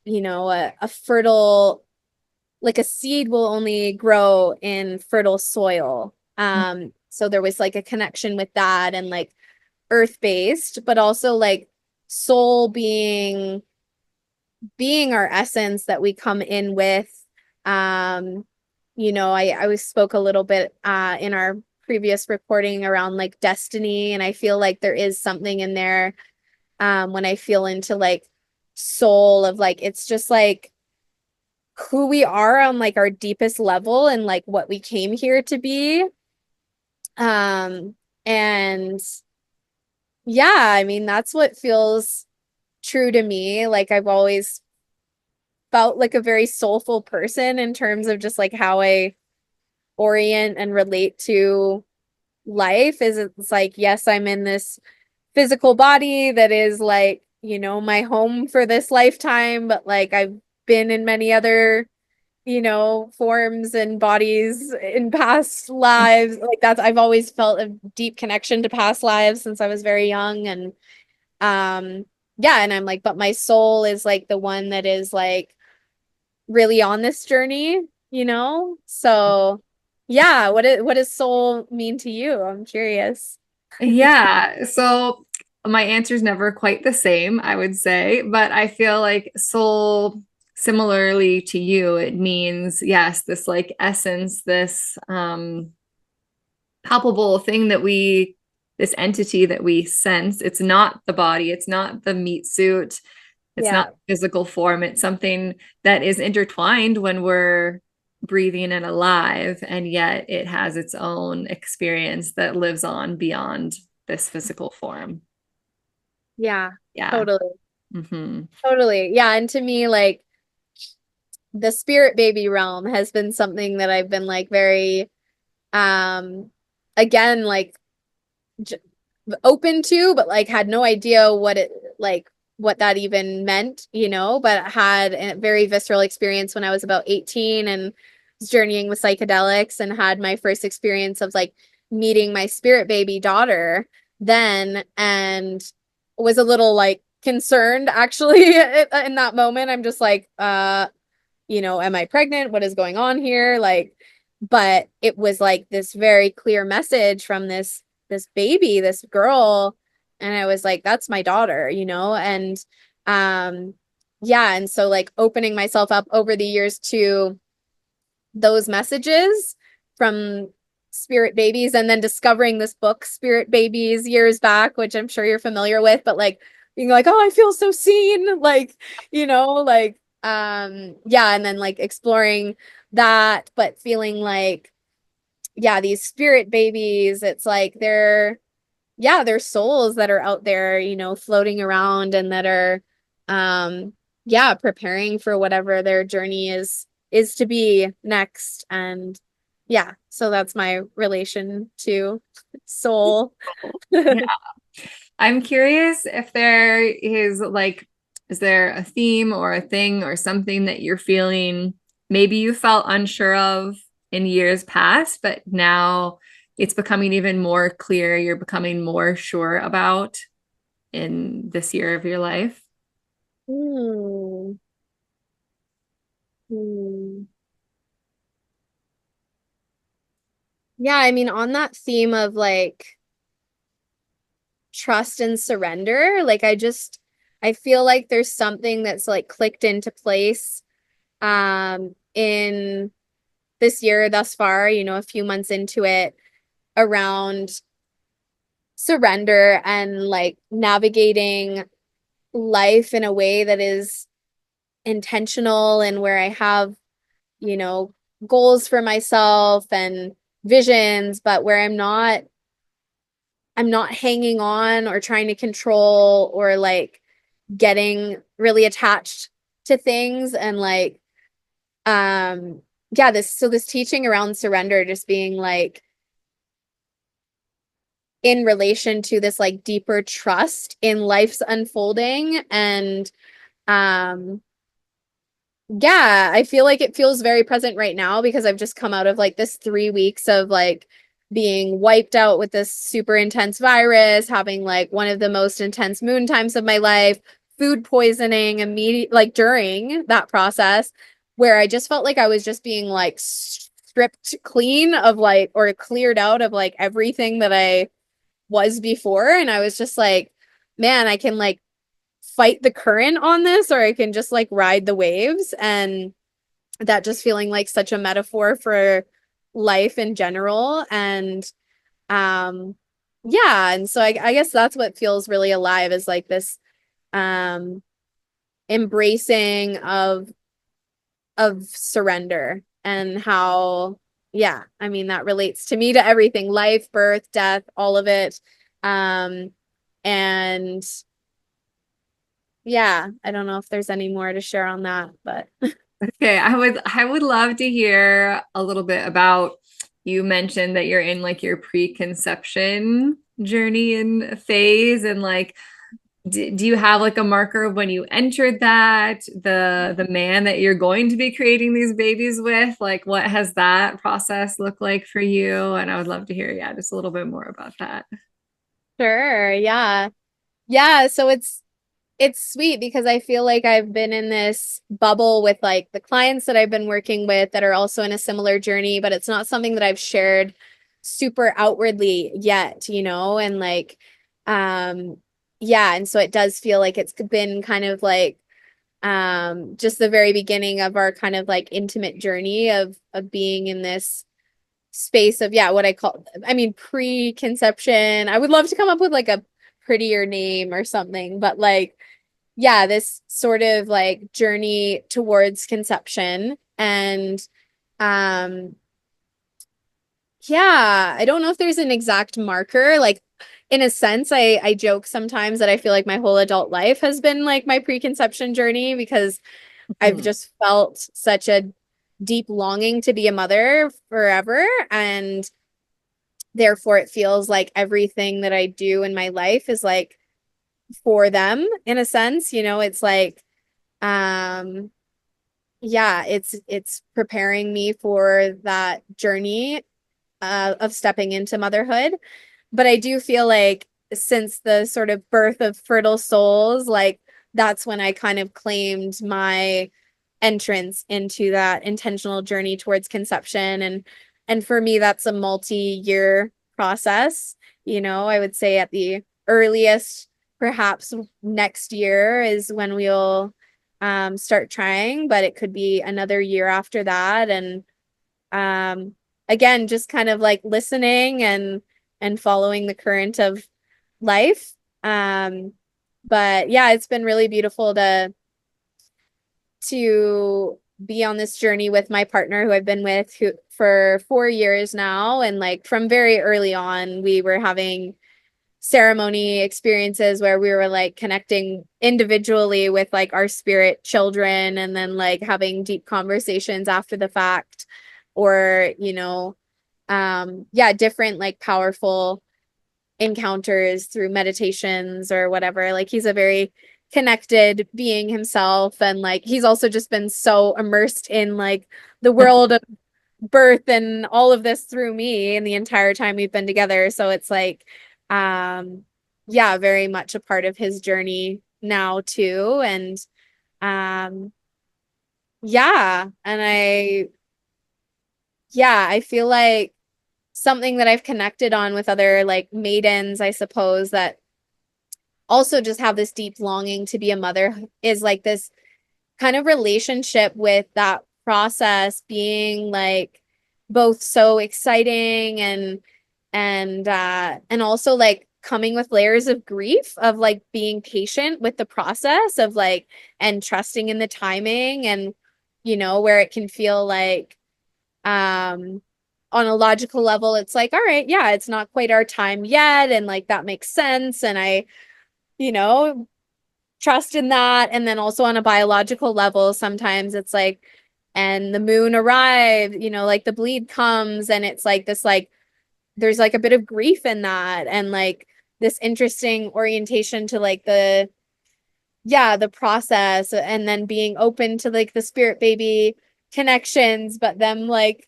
a fertile, like a seed will only grow in fertile soil. So there was like a connection with that and like earth-based, but also like soul being our essence that we come in with. I spoke a little bit in our previous recording around like destiny, and I feel like there is something in there when I feel into like soul of like it's just like who we are on like our deepest level and like what we came here to be. And yeah, I mean that's what feels true to me. Like I've always felt like a very soulful person in terms of just like how I orient and relate to life is it's like, yes, I'm in this physical body that is like, my home for this lifetime, but like I've been in many other, forms and bodies in past lives. Like that's I've always felt a deep connection to past lives since I was very young. And yeah, and I'm like, but my soul is like the one that is like really on this journey. So yeah, what does soul mean to you? I'm curious. Yeah. So my answer is never quite the same, I would say, but I feel like soul, similarly to you, it means, yes, this like essence, this palpable thing this entity that we sense. It's not the body, it's not the meat suit, it's Yeah. not physical form. It's something that is intertwined when we're breathing and alive, and yet it has its own experience that lives on beyond this physical form. Yeah, Yeah. totally. Mm-hmm. Totally. Yeah, and to me like the spirit baby realm has been something that I've been like very um again like j open to, but like had no idea what that even meant, but had a very visceral experience when I was about 18 and was journeying with psychedelics and had my first experience of like meeting my spirit baby daughter then, and was a little like concerned actually in that moment. I'm just like, am I pregnant? What is going on here? Like, but it was like this very clear message from this baby, this girl, and I was like, that's my daughter. And yeah, and so like opening myself up over the years to those messages from spirit babies, and then discovering this book, Spirit Babies, years back, which I'm sure you're familiar with, but like being like, oh, I feel so seen, like, like yeah, and then like exploring that, but feeling like, yeah, these spirit babies, it's like they're souls that are out there, floating around and that are, yeah, preparing for whatever their journey is to be next. And yeah, so that's my relation to soul. Yeah. I'm curious if there is like, is there a theme or a thing or something that you're feeling maybe you felt unsure of in years past, but now it's becoming even more clear, you're becoming more sure about in this year of your life? Hmm. Hmm. Yeah, I mean, on that theme of like trust and surrender, like I feel like there's something that's like clicked into place in this year thus far, a few months into it, around surrender and like navigating life in a way that is intentional and where I have, you know, goals for myself and visions, but where I'm not hanging on or trying to control or like getting really attached to things. And like yeah, this teaching around surrender just being like in relation to this like deeper trust in life's unfolding. And um yeah, I feel like it feels very present right now because I've just come out of like this 3 weeks of like being wiped out with this super intense virus, having like one of the most intense moon times of my life, food poisoning immediate like during that process, where I just felt like I was just being like stripped clean of like or cleared out of like everything that I was before. And I was just like, man, I can like fight the current on this, or I can just like ride the waves. And that just feeling like such a metaphor for life in general. And um yeah, and so I guess that's what feels really alive, is like this um embracing of surrender, and how, yeah, I mean, that relates to me, to everything, life, birth, death, all of it. um and yeah, I don't know if there's any more to share on that, but Okay, I would love to hear a little bit about, you mentioned that you're in like your preconception journey and phase, and like do you have like a marker of when you entered that, the man that you're going to be creating these babies with, like what has that process looked like for you? And I would love to hear, yeah, just a little bit more about that. sure, yeah. Yeah, so it's sweet because I feel like I've been in this bubble with like the clients that I've been working with that are also in a similar journey, but it's not something that I've shared super outwardly yet, and like um yeah, and so it does feel like it's been kind of like just the very beginning of our kind of like intimate journey of being in this space of, yeah, what I call, I mean, preconception. I would love to come up with like a prettier name or something, but like, yeah, this sort of like journey towards conception. And um yeah, I don't know if there's an exact marker. Like, in a sense, I joke sometimes that I feel like my whole adult life has been like my preconception journey, because I've Hmm. just felt such a deep longing to be a mother forever. And therefore, it feels like everything that I do in my life is like for them, in a sense. It's like, um, yeah, it's preparing me for that journey of stepping into motherhood. But I do feel like since the sort of birth of fertile souls, like that's when I kind of claimed my entrance into that intentional journey towards conception. And for me, that's a multi-year process. I would say at the earliest, perhaps next year is when we'll start trying, but it could be another year after that. And um again, just kind of like listening and following the current of life. But yeah, it's been really beautiful to be on this journey with my partner who I've been with for 4 years now. And like from very early on, we were having ceremony experiences where we were like connecting individually with like our spirit children and then like having deep conversations after the fact, or different like powerful encounters through meditations or whatever. Like he's a very connected being himself, and like he's also just been so immersed in like the world of birth and all of this through me and the entire time we've been together. So it's like very much a part of his journey now too. And um and I feel like something that I've connected on with other like maidens, I suppose, that also just have this deep longing to be a mother is like this kind of relationship with that process being like both so exciting and also like coming with layers of grief of like being patient with the process of like and trusting in the timing, and where it can feel like on a logical level it's like, all right, yeah, it's not quite our time yet, and like that makes sense, and I trust in that. And then also on a biological level, sometimes it's like, and the moon arrived, like the bleed comes, and it's like this, like, there's like a bit of grief in that, and like this interesting orientation to like the process, and then being open to like the spirit baby connections, but them like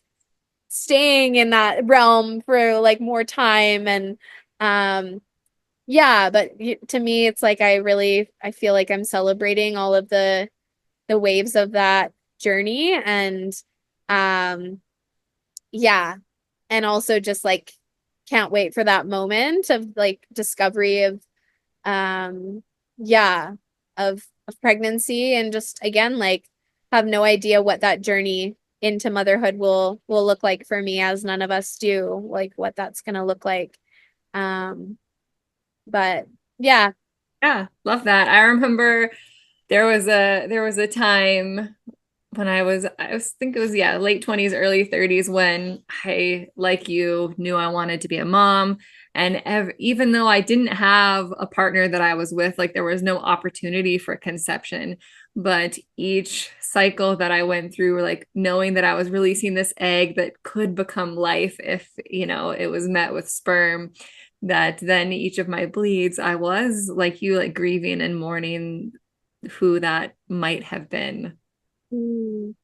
staying in that realm for like more time. And but to me it's like I feel like I'm celebrating all of the waves of that journey, and um and also just like can't wait for that moment of like discovery of um yeah of pregnancy, and just again like have no idea what that journey into motherhood will look like for me, as none of us do, like what that's going to look like. But yeah. Yeah, love that. I remember there was a time when I think it was, yeah, late 20s, early 30s, when I, like you, knew I wanted to be a mom. And even though I didn't have a partner that I was with, like there was no opportunity for conception. But each cycle that I went through, like knowing that I was releasing this egg that could become life if, it was met with sperm, that then each of my bleeds, I was like you, like grieving and mourning who that might have been. Mm.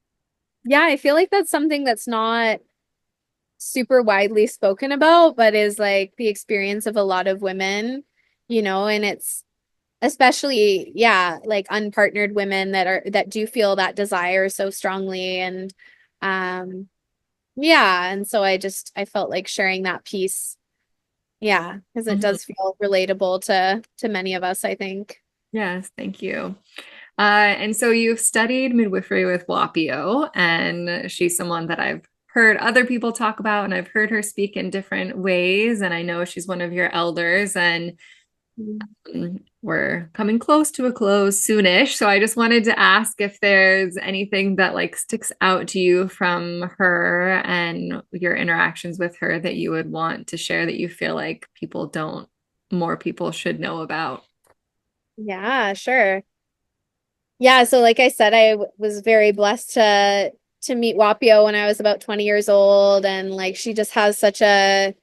Yeah, I feel like that's something that's not super widely spoken about, but is like the experience of a lot of women, and it's especially, like unpartnered women that do feel that desire so strongly. And and so I felt like sharing that piece. Yeah, because it Mhm. does feel relatable to many of us, I think. Yes, thank you. And so you've studied midwifery with Whapio, and she's someone that I've heard other people talk about, and I've heard her speak in different ways. And I know she's one of your elders, and we're coming close to a close soonish. So I just wanted to ask if there's anything that like sticks out to you from her and your interactions with her that you would want to share, that you feel like more people should know about. Yeah, sure. Yeah, so like I said, was very blessed to meet Whapio when I was about 20 years old, and like she just has such a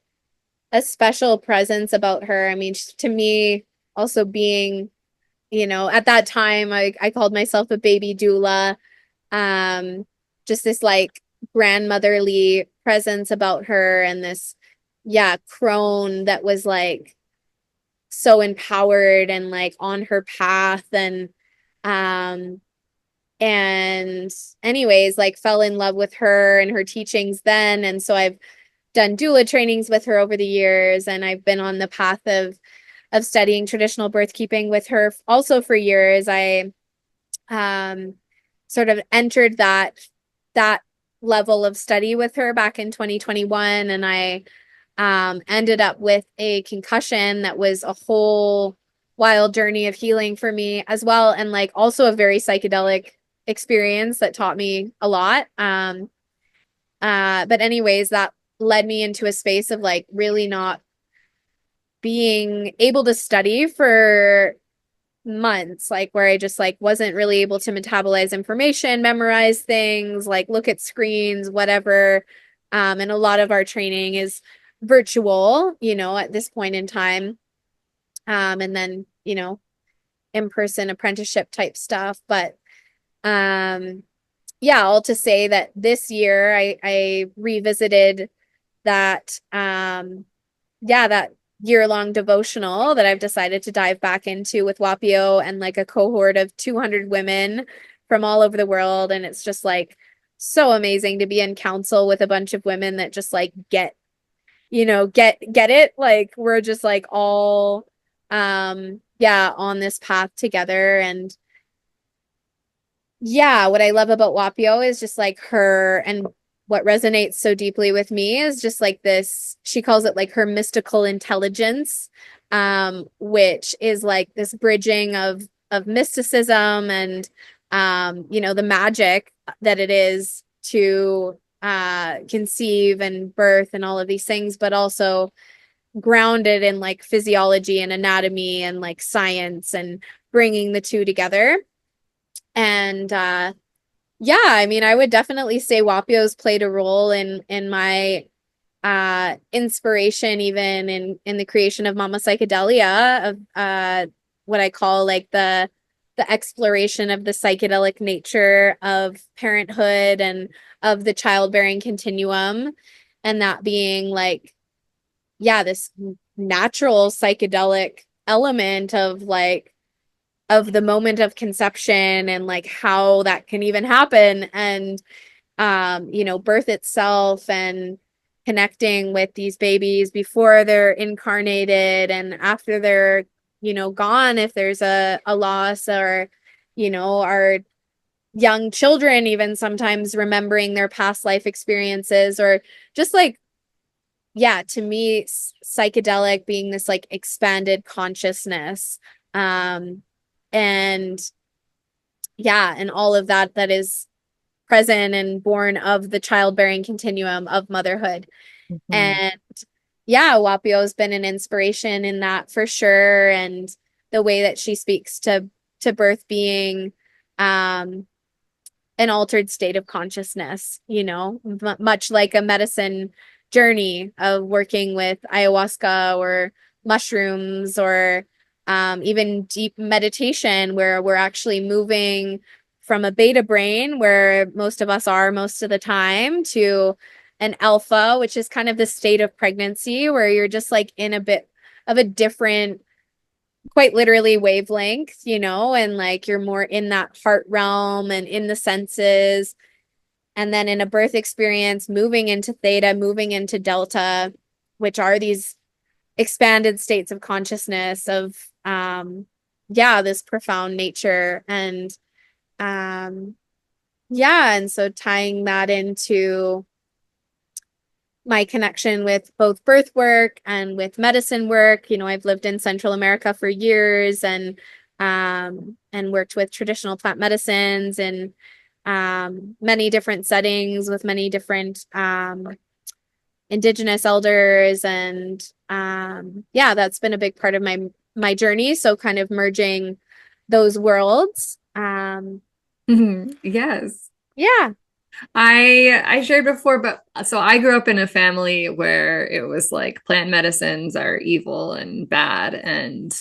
special presence about her. I mean, to me, also being, at that time I called myself a baby doula. Um, just this like grandmotherly presence about her, and this crone that was like so empowered and like on her path. Um and anyways, like fell in love with her and her teachings then. And so I've done doula trainings with her over the years, and I've been on the path of studying traditional birth keeping with her also for years. I sort of entered that level of study with her back in 2021, and I ended up with a concussion that was a whole wild journey of healing for me as well, and like also a very psychedelic experience that taught me a lot. But anyways, that led me into a space of like really not being able to study for months, like where I just like wasn't really able to metabolize information, memorize things, like look at screens, whatever. And a lot of our training is virtual, at this point in time. And then, in-person apprenticeship type stuff. But yeah, all to say that this year I revisited that that year-long devotional that I've decided to dive back into with Whapio and like a cohort of 200 women from all over the world. And it's just like so amazing to be in council with a bunch of women that just like get it. Like we're just like all on this path together. And yeah, what I love about Whapio is just like her, and what resonates so deeply with me is just like this, she calls it like her mystical intelligence, which is like this bridging of mysticism and the magic that it is to conceive and birth and all of these things, but also grounded in like physiology and anatomy and like science and bringing the two together. And yeah, I mean, I would definitely say Whapio's played a role in my inspiration, even in the creation of Mama Psychedelia, of what I call like the exploration of the psychedelic nature of parenthood and of the childbearing continuum, and that being like, yeah, this natural psychedelic element of like of the moment of conception and like how that can even happen, and birth itself, and connecting with these babies before they're incarnated and after they're gone, if there's a loss, or our young children even sometimes remembering their past life experiences, or just like, yeah, to me, psychedelic being this like expanded consciousness, and yeah, and all of that is present and born of the childbearing continuum of motherhood. Mm-hmm. And yeah, Whapio has been an inspiration in that for sure. And the way that she speaks to birth being an altered state of consciousness, much like a medicine journey of working with ayahuasca or mushrooms, or even deep meditation, where we're actually moving from a beta brain, where most of us are most of the time, to an alpha, which is kind of the state of pregnancy, where you're just like in a bit of a different, quite literally, wavelength, and like you're more in that heart realm and in the senses. And then in a birth experience, moving into theta, moving into delta, which are these expanded states of consciousness of this profound nature. And and so tying that into my connection with both birth work and with medicine work. I've lived in Central America for years, and worked with traditional plant medicines and many different settings with many different indigenous elders. And that's been a big part of my journey. So kind of merging those worlds. Yes. Yeah. I shared before, but so I grew up in a family where it was like plant medicines are evil and bad, and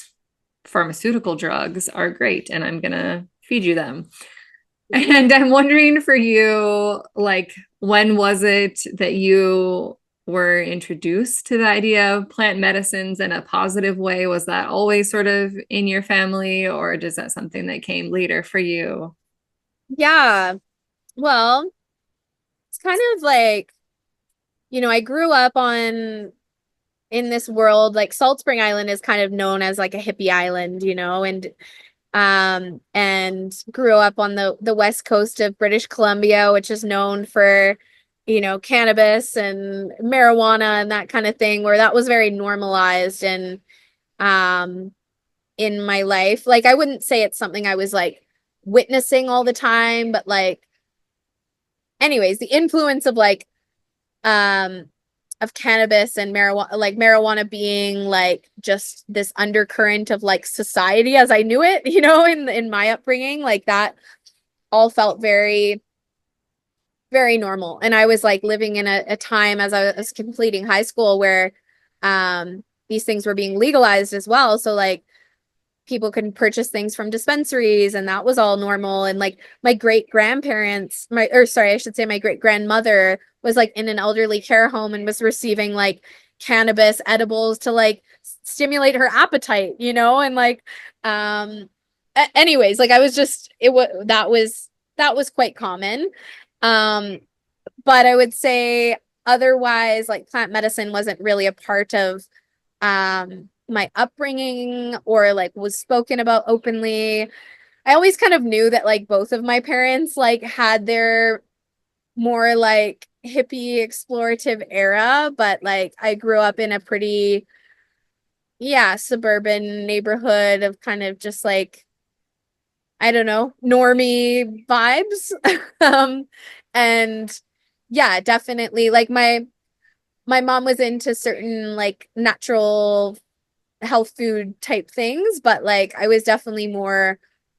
pharmaceutical drugs are great, and I'm gonna feed you them. And I'm wondering for you, like, when was it that you were introduced to the idea of plant medicines in a positive way? Was that always sort of in your family, or is that something that came later for you? Yeah. Well, it's kind of like, I grew up in this world. Like Salt Spring Island is kind of known as like a hippie island, and grew up on the west coast of British Columbia, which is known for, cannabis and marijuana and that kind of thing, where that was very normalized. And in my life, like I wouldn't say it's something I was like witnessing all the time, but like anyways, the influence of like of cannabis and marijuana being like just this undercurrent of like society as I knew it, in my upbringing, like that all felt very, very normal. And I was like living in a time as I was completing high school where these things were being legalized as well. So like people could purchase things from dispensaries and that was all normal. And like my great grandparents, I should say my great grandmother was like in an elderly care home and was receiving like cannabis edibles to like stimulate her appetite, and like anyways, like I was just that was quite common. But I would say otherwise like plant medicine wasn't really a part of my upbringing or like was spoken about openly. I always kind of knew that like both of my parents like had their more like hippie explorative era, but like I grew up in a pretty suburban neighborhood of kind of just like I don't know, normie vibes. And yeah, definitely like my mom was into certain like natural health food type things, but like I was definitely more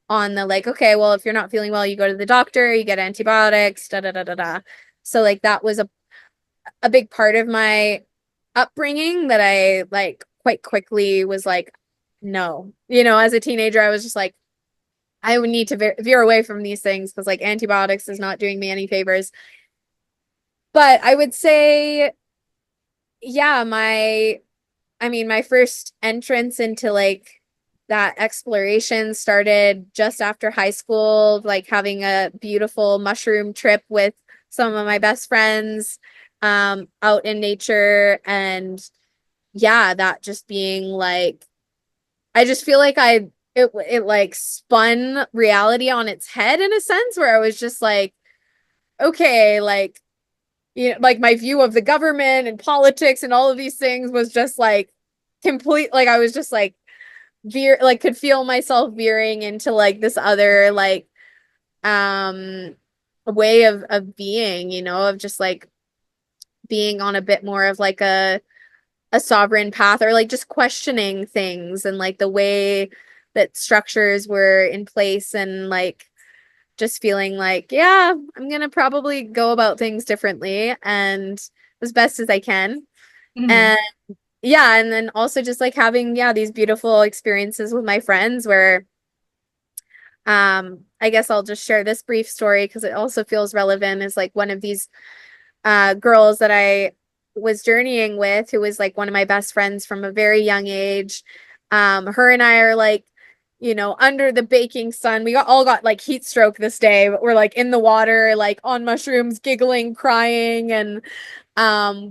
on the like, okay, well, if you're not feeling well, you go to the doctor, you get antibiotics, da da da da da. So like that was a big part of my upbringing that I like quite quickly was like, no. As a teenager, I was just like, I would need to veer away from these things because like antibiotics is not doing me any favors. But I would say, yeah, my first entrance into like that exploration started just after high school, like having a beautiful mushroom trip with some of my best friends out in nature. And yeah, that just being like, I just feel like it like spun reality on its head in a sense where I was just like, okay, like, like my view of the government and politics and all of these things was just like complete, like I was just like could feel myself veering into like this other like um way of being, of just like being on a bit more of like a sovereign path or like just questioning things and like the way that structures were in place and like just feeling like, yeah, I'm gonna probably go about things differently and as best as I can. Mhm. And yeah, and then also just like having, these beautiful experiences with my friends where I guess I'll just share this brief story because it also feels relevant is like one of these girls that I was journeying with who was like one of my best friends from a very young age. Her and I are like, under the baking sun. We all got like heat stroke this day, but we're like in the water, like on mushrooms, giggling, crying, and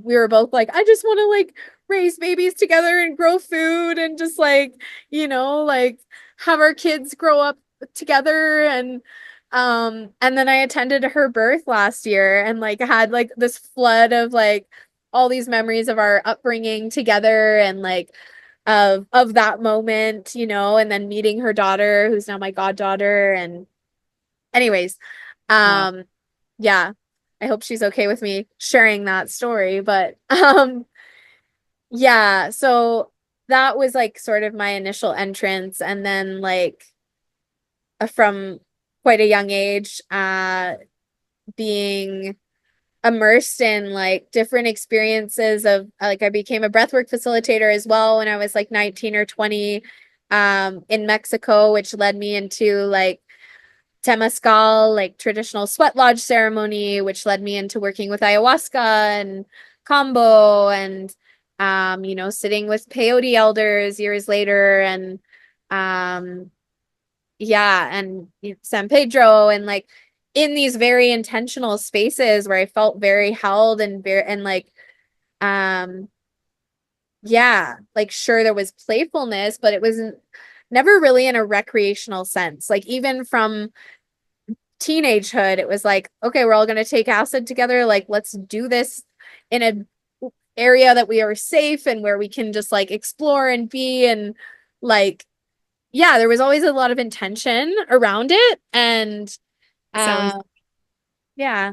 we were both like, I just want to like raise babies together and grow food and just like, like have our kids grow up together and then I attended her birth last year and like had like this flood of like all these memories of our upbringing together and like of that moment, and then meeting her daughter who's now my goddaughter and anyways, Wow. um yeah, I hope she's okay with me sharing that story, but yeah, so that was like sort of my initial entrance and then like from quite a young age being immersed in like different experiences of like I became a breathwork facilitator as well when I was like 19 or 20 in Mexico, which led me into like Temazcal, like traditional sweat lodge ceremony, which led me into working with ayahuasca and combo and sitting with peyote elders years later and um and San Pedro and like in these very intentional spaces where I felt very held and very and like um like sure there was playfulness, but it wasn't never really in a recreational sense. Like even from teenagehood, it was like, okay, we're all gonna take acid together. Like let's do this in a area that we are safe and where we can just like explore and be and like yeah, there was always a lot of intention around it. And Sounds, yeah.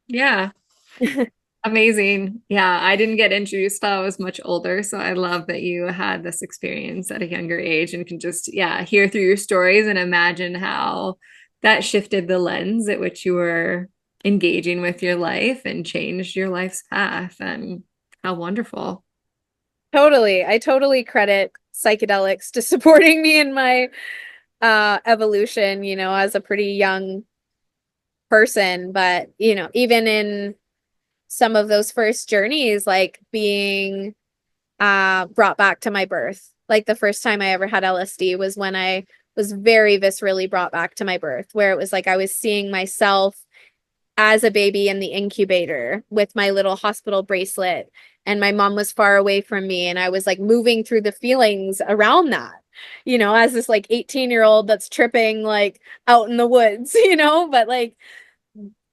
yeah. Amazing. Yeah, I didn't get introduced till I was much older, so I love that you had this experience at a younger age and can just, yeah, hear through your stories and imagine how that shifted the lens at which you were engaging with your life and changed your life's path. And how wonderful. Totally. I totally credit psychedelics to supporting me in my evolution, as a pretty young person. But, even in some of those first journeys, like being brought back to my birth. Like the first time I ever had LSD was when I was very viscerally brought back to my birth, where it was like I was seeing myself as a baby in the incubator with my little hospital bracelet, and my mom was far away from me, and I was like moving through the feelings around that, as this like 18-year-old that's tripping like out in the woods, but like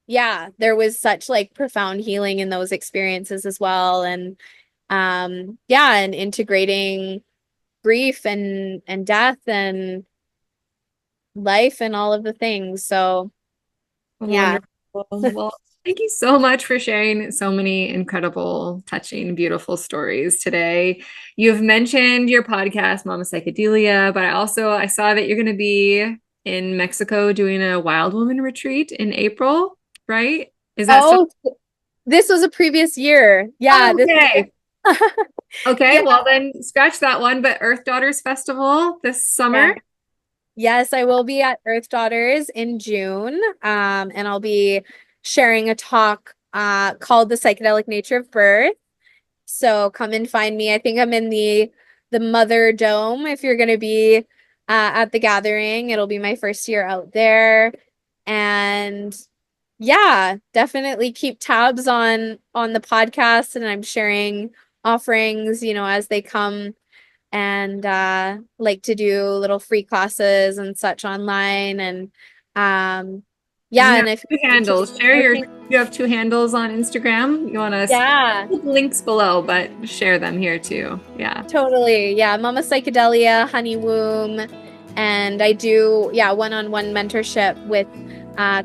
yeah, there was such like profound healing in those experiences as well. And yeah, and integrating grief and death and life and all of the things. So yeah. Wonderful. Well, thank you so much for sharing so many incredible, touching, beautiful stories today. You've mentioned your podcast, Mama Psychedelia, but I saw that you're going to be in Mexico doing a wild woman retreat in April, right? Is that so? Oh, this was a previous year. Yeah, Oh, this okay. Okay, yeah, well then scratch that one, but Earth Daughters Festival this yeah. summer. Yes, I will be at Earth Daughters in June. And I'll be sharing a talk called The Psychedelic Nature of Birth. So come and find me. I think I'm in the Mother Dome. If you're going to be at the gathering, it'll be my first year out there. And yeah, definitely keep tabs on the podcast, and I'm sharing offerings, as they come, and like to do little free classes and such online. And And yeah, you have and if two you're interested handles. in working, You have two handles on Instagram. You want to yeah. put the links below, but share them here too. Yeah. Totally. Yeah. Mama Psychedelia, Honey Womb. And I do, yeah, one-on-one mentorship with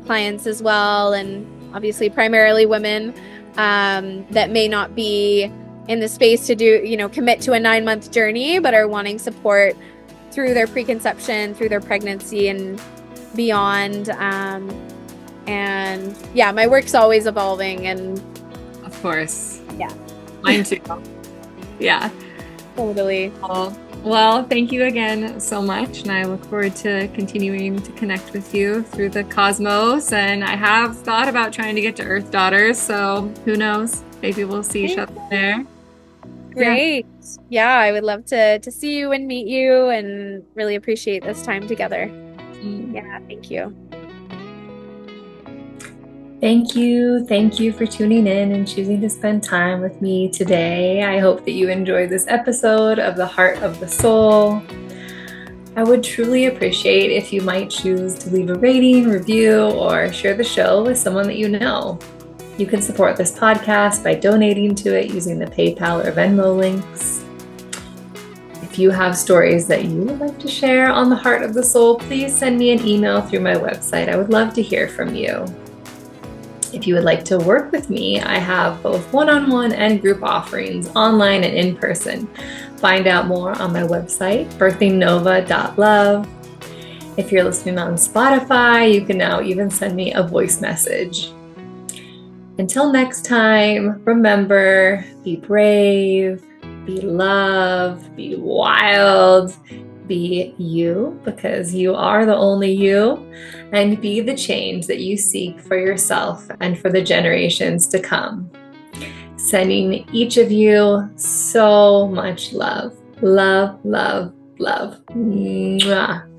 clients as well. And obviously, primarily women that may not be in the space to do, commit to a 9-month journey, but are wanting support through their preconception, through their pregnancy, and beyond. And yeah, my work's always evolving. And Of course. yeah, Mine too. Yeah. totally. Well, thank you again so much. And I look forward to continuing to connect with you through the cosmos. And I have thought about trying to get to Earth Daughters. So who knows? Maybe we'll see each other there. Great. Yeah, I would love to see you and meet you, and really appreciate this time together. Yeah, thank you. Thank you. Thank you for tuning in and choosing to spend time with me today. I hope that you enjoyed this episode of The Heart of the Soul. I would truly appreciate if you might choose to leave a rating, review, or share the show with someone that you know. You can support this podcast by donating to it using the PayPal or Venmo links. If you have stories that you would like to share on The Heart of the Soul, please send me an email through my website. I would love to hear from you. If you would like to work with me, I have both one-on-one and group offerings, online and in person. Find out more on my website, birthingnova.love. If you're listening on Spotify, you can now even send me a voice message. Until next time, remember, be brave, be love, be wild, be you, because you are the only you, and be the change that you seek for yourself and for the generations to come. Sending each of you so much love. Love, love, love. Mwah.